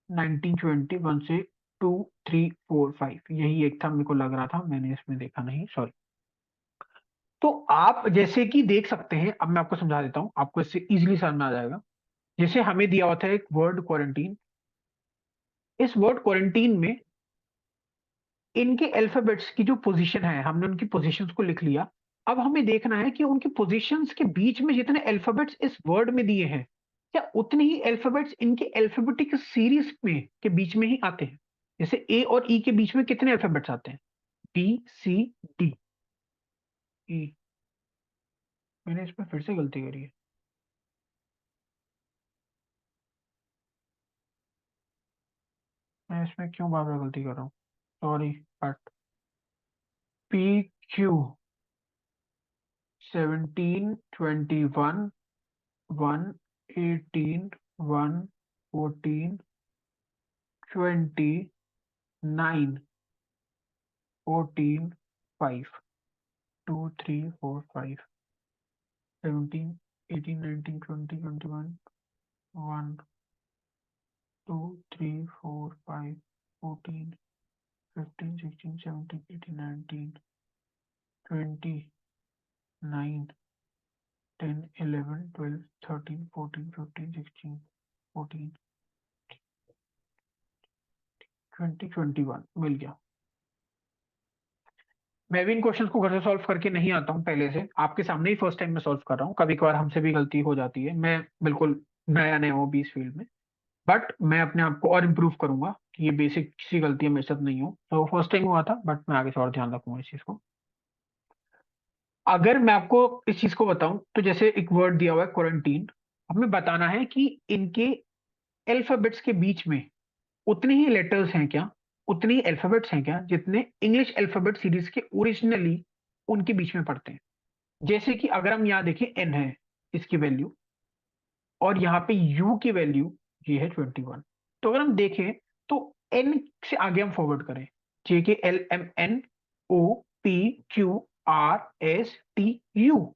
[SPEAKER 1] 19, 20, 1 से 2, 3, 4, 5। यही एक था, मेरे को लग रहा था, मैंने इसमें देखा नहीं, सॉरी। तो आप जैसे कि देख सकते हैं, अब मैं आपको समझा देता हूं, आपको इससे इजीली समझ में आ जाएगा। जैसे हमें दिया हुआ था एक वर्ड क्वारंटीन, इस वर्ड क्वारंटीन में इनके अल्फाबेट्स की जो पोजीशन है, हमने उनकी पोजीशंस को लिख लिया। अब हमें देखना है कि उनकी पोजीशंस के बीच में जितने अल्फाबेट्स इस वर्ड में दिए हैं, क्या उतने ही अल्फाबेट्स इनके अल्फाबेटिक सीरीज में के बीच में ही आते हैं? जैसे ए और ई के बीच में कितने अल्फाबेट्स आते हैं? बी, सी, डी, ई। मैंने इसमें फिर से गलती करी है। मैं इसमें क्यों बार बार गलती कर रहा हूँ? सॉरी बट PQ 17, 21, 1, 18, 1, 14, 20, 9, 14, 5, 2, 3, 4, 5, 17, 18, 19, 20, 21, 1, 2, 3, 4, 5, 14, 15, 16, 17, 18, 19, 20, 9, 10, 11, 12, 13, 14, 15, 16, 14, 20, 21 मिल गया। मैं भी इन क्वेश्चंस को घर से सॉल्व करके नहीं आता हूँ पहले से, आपके सामने ही फर्स्ट टाइम मैं सॉल्व कर रहा हूँ। कभी कभार हमसे भी गलती हो जाती है, मैं बिल्कुल नया नया हूँ भी इस फील्ड में, बट मैं अपने आप को और इम्प्रूव करूंगा कि ये बेसिक सी गलतियां मेरे साथ नहीं हो। तो फर्स्ट टाइम हुआ था, बट मैं आगे से और ध्यान रखूंगा इस चीज को। अगर मैं आपको इस चीज को बताऊं तो जैसे एक वर्ड दिया हुआ है क्वारंटीन, हमें बताना है कि इनके अल्फाबेट्स के बीच में उतने ही लेटर्स हैं क्या, उतने ही अल्फाबेट्स हैं क्या जितने इंग्लिश अल्फाबेट सीरीज के ओरिजिनली उनके बीच में पढ़ते हैं। जैसे कि अगर हम यहाँ देखें एन है इसकी वैल्यू, और यहाँ पे यू की वैल्यू ये है 21। तो अगर हम देखें तो एन से आगे हम फॉरवर्ड करें, J K L M N O P Q R S T U,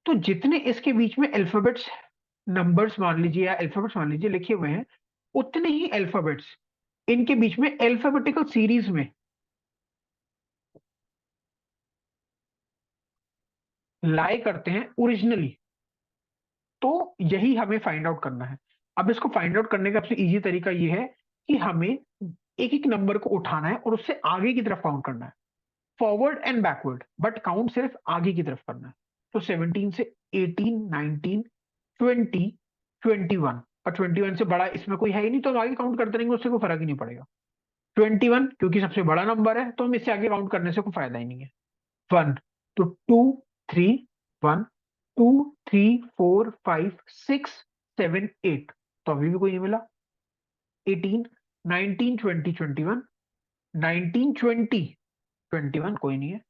[SPEAKER 1] तो जितने इसके बीच में अल्फाबेट्स नंबर्स मान लीजिए या अल्फाबेट्स मान लीजिए लिखे हुए हैं, उतने ही अल्फाबेट्स इनके बीच में अल्फाबेटिकल सीरीज में लाई करते हैं ओरिजिनली। तो यही हमें फाइंड आउट करना है। अब इसको फाइंड आउट करने का सबसे इजी तरीका ये है कि हमें एक एक नंबर को उठाना है और उससे आगे की तरफ काउंट करना है, forward and backward, but count सिर्फ आगे की तरफ करना है। तो 17 से 18, 19, 20, 21, और 21 से बड़ा इसमें कोई है ही नहीं, तो हम आगे काउंट करते रहेंगे, उससे कोई फर्क ही नहीं पड़ेगा। 21 क्योंकि सबसे बड़ा नंबर है, तो हम इससे आगे काउंट करने से कोई फायदा ही नहीं है। 1, तो 2, 3, 1, 2, 3, 4, 5, 6, 7, 8, तो अभी भी कोई नहीं मिला। 18, 19, 20, 21, 19, 20, 21 कोई नहीं है।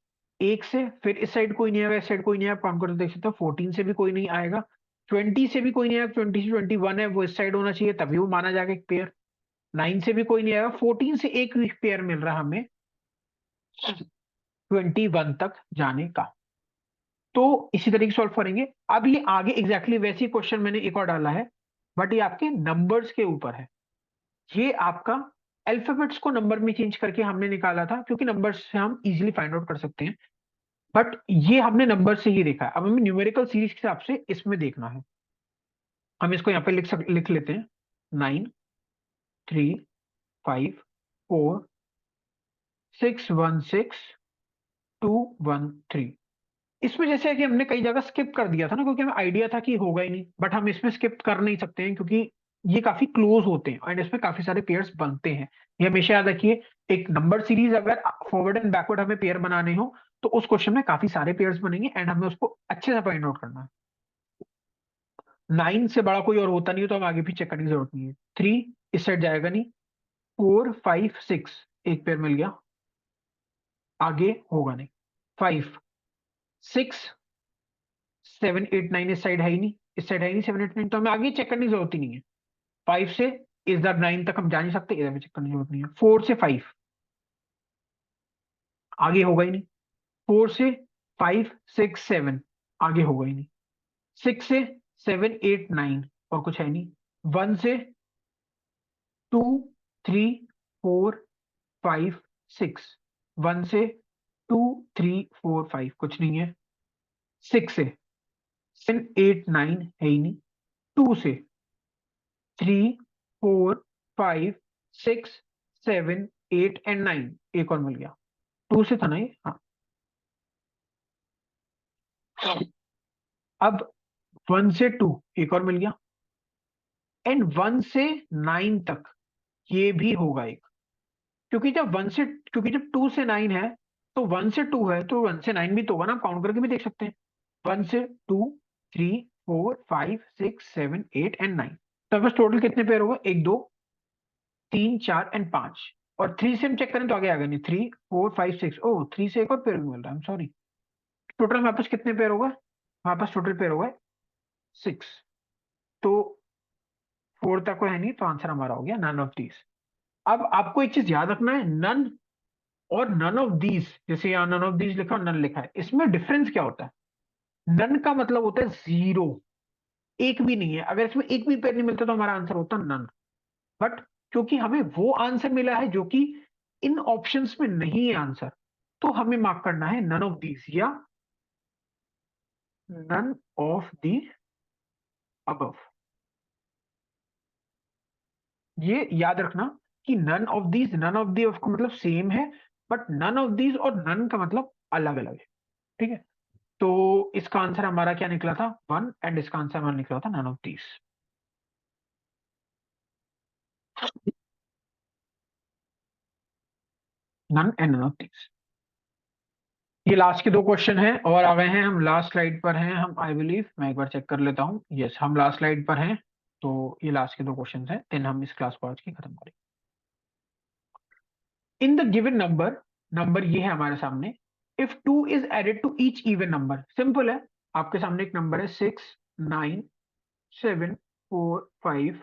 [SPEAKER 1] एक से फिर इस साइड कोई नहीं आएगा, इस साइड कोई नहीं आएगा, काउंट करके देख सकते हो। 14 से भी कोई नहीं आएगा, 20 से भी कोई नहीं आएगा, 20 से 21 है वो इस साइड होना चाहिए तभी वो माना जाएगा एक पेयर। 9 से भी कोई नहीं आएगा, 14 से एक पेयर मिल रहा है हमें 21 तक जाने का। तो इसी तरीके से सॉल्व करेंगे। अब ये आगे एग्जैक्टली वैसे ही क्वेश्चन मैंने एक और डाला है, बट ये आपके नंबर्स के ऊपर है। ये आपका अल्फाबेट्स को नंबर में चेंज करके हमने निकाला था, क्योंकि नंबर्स से हम इजीली फाइंड आउट कर सकते हैं, बट ये हमने नंबर से ही देखा है। अब हमें न्यूमेरिकल सीरीज के हिसाब से इसमें देखना है। हम इसको यहाँ पे लिख लेते हैं, 9, 3, 5, 4, 6, 1, 6, 2, 1, 3। इसमें जैसे है कि हमने कई जगह स्किप कर दिया था ना, क्योंकि हमें आइडिया था कि होगा ही नहीं, बट हम इसमें स्किप कर नहीं सकते हैं क्योंकि ये काफी क्लोज होते हैं एंड इसमें काफी सारे पेयर्स बनते हैं। ये हमेशा याद रखिए, एक नंबर सीरीज अगर फॉरवर्ड एंड बैकवर्ड हमें पेयर बनाने हो तो उस क्वेश्चन में काफी सारे पेयर्स बनेंगे एंड हमें उसको अच्छे से फाइंड आउट करना है। 9 से बड़ा कोई और होता नहीं है, तो हम आगे भी चेक करने की जरूरत नहीं है। 3 इस साइड जाएगा नहीं, 4, 5, 6 एक पेयर मिल गया, आगे होगा नहीं। 5, 6, 7, 8, 9 इस साइड है ही नहीं, इस साइड है ही नहीं 7, 8, 9, तो हमें आगे चेक करने की जरूरत ही नहीं है। 5 से इधर 9 तक हम जा नहीं सकते, इधर भी चेक करने की जरूरत नहीं है। 4 से 5 आगे होगा ही नहीं। 4 से 5, 6, 7 आगे होगा ही नहीं। 6 से 7, 8, 9 और कुछ है नहीं। 1 से 2, 3, 4, 5, 6, 1 से 2, 3, 4, 5 कुछ नहीं है। 6 से 7, 8, 9 है ही नहीं। 2 से 3, 4, 5, 6, 7, 8 एंड 9 एक और मिल गया। 2 से था ना ये, हाँ। अब 1 से 2 एक और मिल गया, एंड 1 से 9 तक ये भी होगा एक, क्योंकि जब 2 से 9 है तो 1 से 2 है, तो 1 से 9 भी तो होगा ना, काउंट करके भी देख सकते हैं। 1 से 2, 3, 4, 5, 6, 7, 8 एंड 9, तो बस टोटल कितने पेयर होगा, 1, 2, 3, 4 एंड 5। और 3 से हम चेक करें तो आगे आ गए नहीं, 3 4 5 6, ओ 3 से एक और पेयर मिल रहा है, सॉरी। टोटल हमारे पास कितने पेयर होगा, हमारे पास टोटल पेयर होगा 6। तो 4 तक कोई है नहीं, तो आंसर हमारा हो गया नन ऑफ दीज। अब आपको एक चीज याद रखना है, नन और नन ऑफ दीज, जैसे यहाँ नन ऑफ दीज लिखा और नन लिखा है, इसमें डिफरेंस क्या होता है? नन का मतलब होता है जीरो, एक भी नहीं है। अगर इसमें एक भी पेयर नहीं मिलता तो हमारा आंसर होता नन। बट क्योंकि हमें वो आंसर मिला है जो कि इन ऑप्शंस में नहीं है आंसर, तो हमें मार्क करना है नन ऑफ दीज या नन ऑफ दी अबव। ये याद रखना कि none of these, none of the का मतलब सेम है, बट नन ऑफ दीज और नन का मतलब अलग अलग है। ठीक है, तो इसका आंसर हमारा क्या निकला था, 1, एंड इसका आंसर हमारा निकला था none of these. None and none of these. ये लास्ट के दो क्वेश्चन हैं और आ गए हैं, हम लास्ट स्लाइड पर हैं हम, आई बिलीव। मैं एक बार चेक कर लेता हूँ, यस हम लास्ट स्लाइड पर हैं। तो ये लास्ट के दो क्वेश्चन हैं, देन हम इस क्लास को आज की खत्म करेंगे। In the given number, number ये है हमारे सामने, if 2 is added to each even number, simple है। आपके सामने एक नंबर है 6 9 7 4 5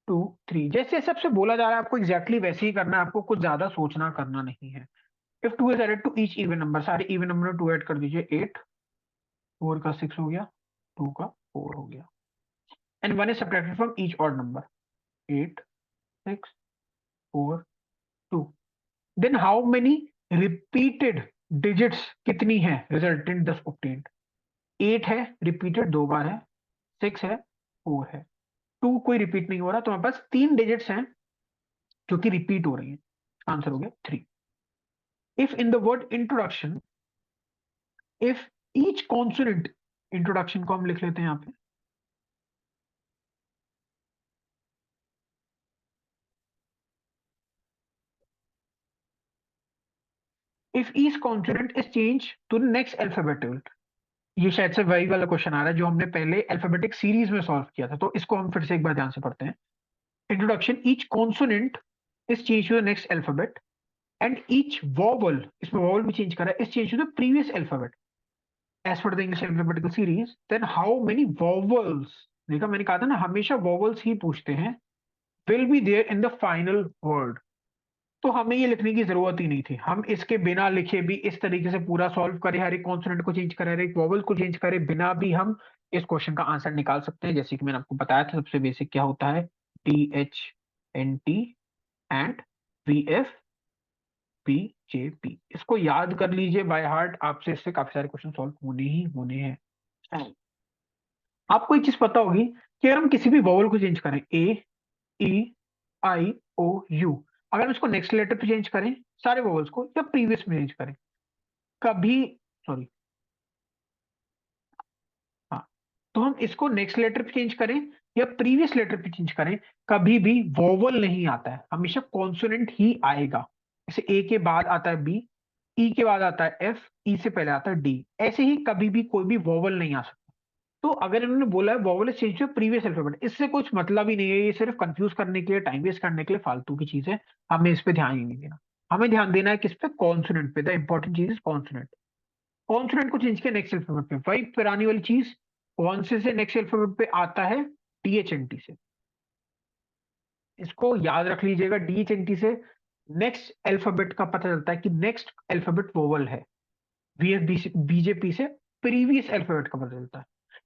[SPEAKER 1] 2 3, जैसे सबसे बोला जा रहा है आपको एग्जैक्टली वैसे ही करना है, आपको कुछ ज्यादा सोचना करना नहीं है। If 2 is added to each even number, सारे इवन नंबर में 2 ऐड कर दीजिए, 8, 4 का 6 हो गया, 2 का 4 हो गया, and 1 is subtracted from each odd number, 8 6 4 2। Then how many repeated digits कितनी है रिजल्टेंट 10 ऑब्टेन्ड? 8 है, रिपीटेड 2 बार है, 6 है, 4 है, 2 कोई रिपीट नहीं हो रहा, तो हमारे पास 3 डिजिट्स हैं जो कि रिपीट हो रही हैं। आंसर हो गया 3। If in the word introduction, if each consonant, introduction को हम लिख लेते हैं यहाँ पे, if each consonant is change to the next alphabetical, ये शायद से वही वाला क्वेश्चन आ रहा है जो हमने पहले अल्फाबेटिक सीरीज में सॉल्व किया था, तो इसको हम फिर से एक बार ध्यान से पढ़ते हैं। Introduction, each consonant is change to the next alphabet and each vowel, इसमें वॉवल भी चेंज करा है, is change to the previous alphabet as per the English alphabetical series, then how many vowels, देखा मैंने कहा था ना हमेशा वॉवल्स ही पूछते हैं, will be there in the final word. तो हमें ये लिखने की जरूरत ही नहीं थी, हम इसके बिना लिखे भी इस तरीके से पूरा सॉल्व करें, हर एक कॉन्सोनेंट को चेंज करें, हर एक वॉवल को चेंज करें, बिना भी हम इस क्वेश्चन का आंसर निकाल सकते हैं। जैसे कि मैंने आपको बताया था सबसे बेसिक क्या होता है, THNT एंड VFPJP, इसको याद कर लीजिए बाय हार्ट, आपसे इससे काफी सारे क्वेश्चन सॉल्व होने ही होने हैं। आपको एक चीज पता होगी कि अगर हम किसी भी वॉवल को चेंज करें, A E I O U, अगर हम इसको नेक्स्ट लेटर पे चेंज करें सारे वॉवल्स को, या प्रीवियस में चेंज करें कभी, सॉरी, हाँ, तो हम इसको नेक्स्ट लेटर पे चेंज करें या प्रीवियस लेटर पे चेंज करें, कभी भी वोवल नहीं आता है, हमेशा कॉन्सोनेंट ही आएगा। जैसे ए के बाद आता है बी, ई के बाद आता है एफ, ई से पहले आता है डी, ऐसे ही कभी भी कोई भी वोवल नहीं आ सकता। तो अगर इन्होंने बोला है vowel is change to previous alphabet, इससे कुछ मतलब ही नहीं है, ये सिर्फ कंफ्यूज करने के लिए, टाइम वेस्ट करने के लिए फालतू की चीज है। हमें इस पे ध्यान ही नहीं देना, हमें ध्यान देना है किस पे, कॉन्सोनेंट पे। द इंपॉर्टेंट चीज इज कॉन्सोनेंट। कॉन्सोनेंट को चेंज किया नेक्स्ट अल्फाबेट पे, वही पुरानी वाली चीज, कौन से नेक्स्ट अल्फाबेट पे आता है, DHNT से। इसको याद रख लीजिएगा, DHNT से नेक्स्ट अल्फाबेट का पता चलता है कि नेक्स्ट अल्फाबेट वोवल है, VFBJP से प्रीवियस अल्फाबेट का पता चलता है।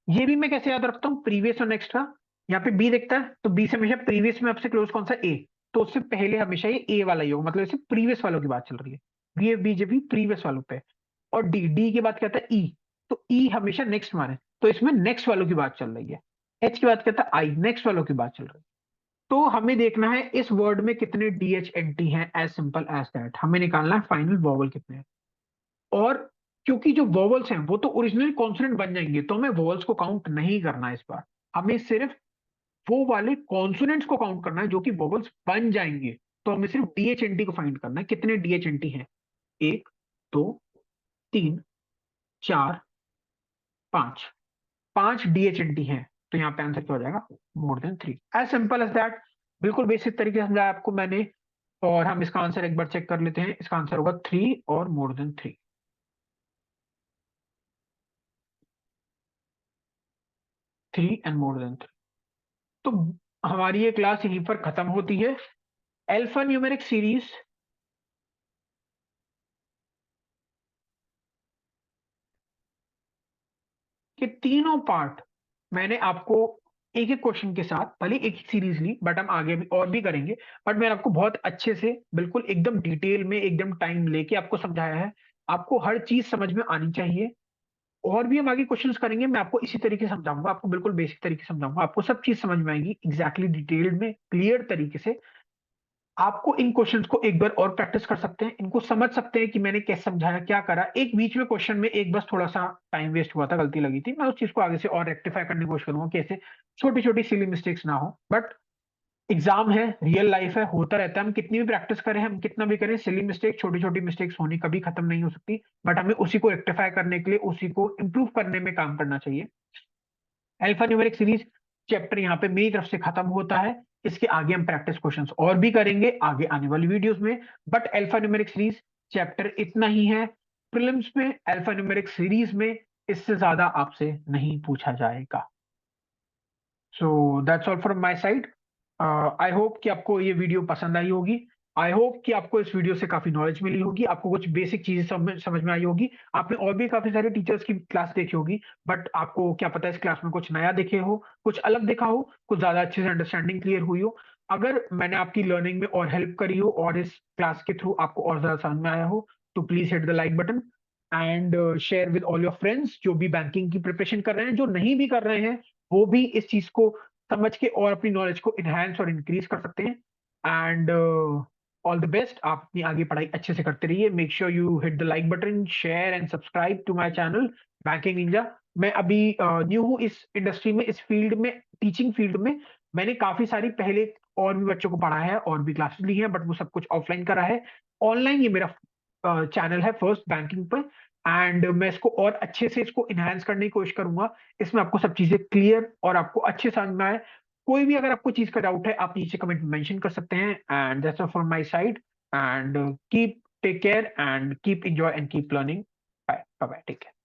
[SPEAKER 1] ये भी मैं कैसे याद रखता हूँ, प्रीवियस और नेक्स्ट का, यहाँ पे बी दिखता है तो बी से हमेशा प्रीवियस में आपसे क्लोज कौन सा, ए, तो उससे पहले हमेशा ये ए वाला ही होगा, मतलब इसे प्रीवियस वालों की बात चल रही है, VFBJP प्रीवियस वालों पे। और डी, डी के बाद क्या था, ई, तो ई हमेशा नेक्स्ट माने, तो इसमें नेक्स्ट वालों की बात चल रही है। एच के बाद क्या था, आई, नेक्स्ट वालों की बात चल रही है। तो हमें देखना है इस वर्ड में कितने DHNT हैं, एज सिंपल एज दैट, हमें निकालना है फाइनल वॉवल कितने हैं। और क्योंकि जो वॉवल्स हैं वो तो ओरिजिनल कॉन्सोनेंट बन जाएंगे, तो हमें वॉवल्स को काउंट नहीं करना है इस बार, हमें सिर्फ वो वाले कॉन्सोनेंट्स को काउंट करना है जो कि वॉवल्स बन जाएंगे। तो हमें सिर्फ DHNT को फाइंड करना है, कितने DHNT हैं, 1 2 3 4 5, 5 DHNT हैं। तो यहाँ पे आंसर क्या हो जाएगा, more than 3, as simple as that. बिल्कुल बेसिक तरीके से समझाया आपको मैंने। और हम इसका आंसर एक बार चेक कर लेते हैं। इसका आंसर होगा 3 और मोर देन 3। 3 and more than 3। तो हमारी ये क्लास यहीं पर खत्म होती है। अल्फा न्यूमेरिक सीरीज के तीनों पार्ट मैंने आपको एक एक क्वेश्चन के साथ, भले एक ही सीरीज ली बट हम आगे भी और भी करेंगे, बट मैंने आपको बहुत अच्छे से बिल्कुल एकदम डिटेल में एकदम टाइम लेके आपको समझाया है। आपको हर चीज समझ में आनी चाहिए। और भी हम आगे क्वेश्चंस करेंगे, मैं आपको इसी तरीके से समझाऊंगा, आपको बिल्कुल बेसिक तरीके से समझाऊंगा, आपको सब चीज समझ में आएगी एग्जैक्टली डिटेल्ड में क्लियर तरीके से। आपको इन क्वेश्चंस को एक बार और प्रैक्टिस कर सकते हैं, इनको समझ सकते हैं कि मैंने कैसे समझाया, क्या करा। एक बीच में क्वेश्चन में एक बस थोड़ा सा टाइम वेस्ट हुआ था, गलती लगी थी, मैं उस चीज को आगे से और रेक्टिफाई करने की कोशिश करूंगा, कैसे छोटी छोटी सिली मिस्टेक्स ना हो। बट एग्जाम है, रियल लाइफ है, होता रहता है। हम कितनी भी प्रैक्टिस करें, हम कितना भी करें, सिली मिस्टेक, छोटी छोटी मिस्टेक्स होनी कभी खत्म नहीं हो सकती। बट हमें उसी को रेक्टिफाई करने के लिए, उसी को इंप्रूव करने में काम करना चाहिए। अल्फा न्यूमेरिक सीरीज चैप्टर यहाँ पे मेरी तरफ से खत्म होता है। इसके आगे हम प्रैक्टिस क्वेश्चंस और भी करेंगे आगे आने वाली वीडियोस में। But alpha numeric series chapter इतना ही है। प्रीलिम्स में अल्फा न्यूमेरिक सीरीज में इससे ज्यादा आपसे नहीं पूछा जाएगा। So that's all from my side. I hope कि आपको ये वीडियो पसंद आई होगी। आई होप कि आपको इस वीडियो से काफी नॉलेज मिली होगी, आपको कुछ बेसिक चीजें समझ में आई होगी। आपने और भी काफी सारे टीचर्स की क्लास देखी होगी, बट आपको क्या पता इस क्लास में कुछ नया देखे हो, कुछ अलग देखा हो, कुछ ज्यादा अच्छे से अंडरस्टैंडिंग क्लियर हुई हो। अगर मैंने आपकी लर्निंग में और हेल्प करी हो और इस क्लास के थ्रू आपको और ज्यादा समझ में आया हो, तो please hit the like button and share with all your friends जो भी बैंकिंग की प्रिपरेशन कर रहे हैं, जो नहीं भी कर रहे हैं वो भी इस चीज को समझ के और अपनी नॉलेज को इनहेंस और इंक्रीज कर सकते हैं। एंड ऑल द बेस्ट, आप अपनी आगे पढ़ाई अच्छे से करते रहिए। Make sure you hit the like button, share and subscribe to my channel banking ninja. मैं अभी न्यू हूँ इस इंडस्ट्री में, इस फील्ड में, टीचिंग फील्ड में। मैंने काफी सारी पहले और भी बच्चों को पढ़ाया है और भी क्लासेस ली हैं, बट वो सब कुछ ऑफलाइन करा है। ऑनलाइन ये मेरा चैनल है फर्स्ट बैंकिंग पर। एंड मैं इसको और अच्छे से इसको इनहेंस करने की कोशिश करूंगा। इसमें आपको सब चीजें क्लियर और आपको अच्छे समझ में आए। कोई भी अगर आपको चीज का डाउट है, आप नीचे कमेंट में मेंशन कर सकते हैं। And that's all from my side. And keep take care and keep enjoy and keep learning. Bye bye, take care.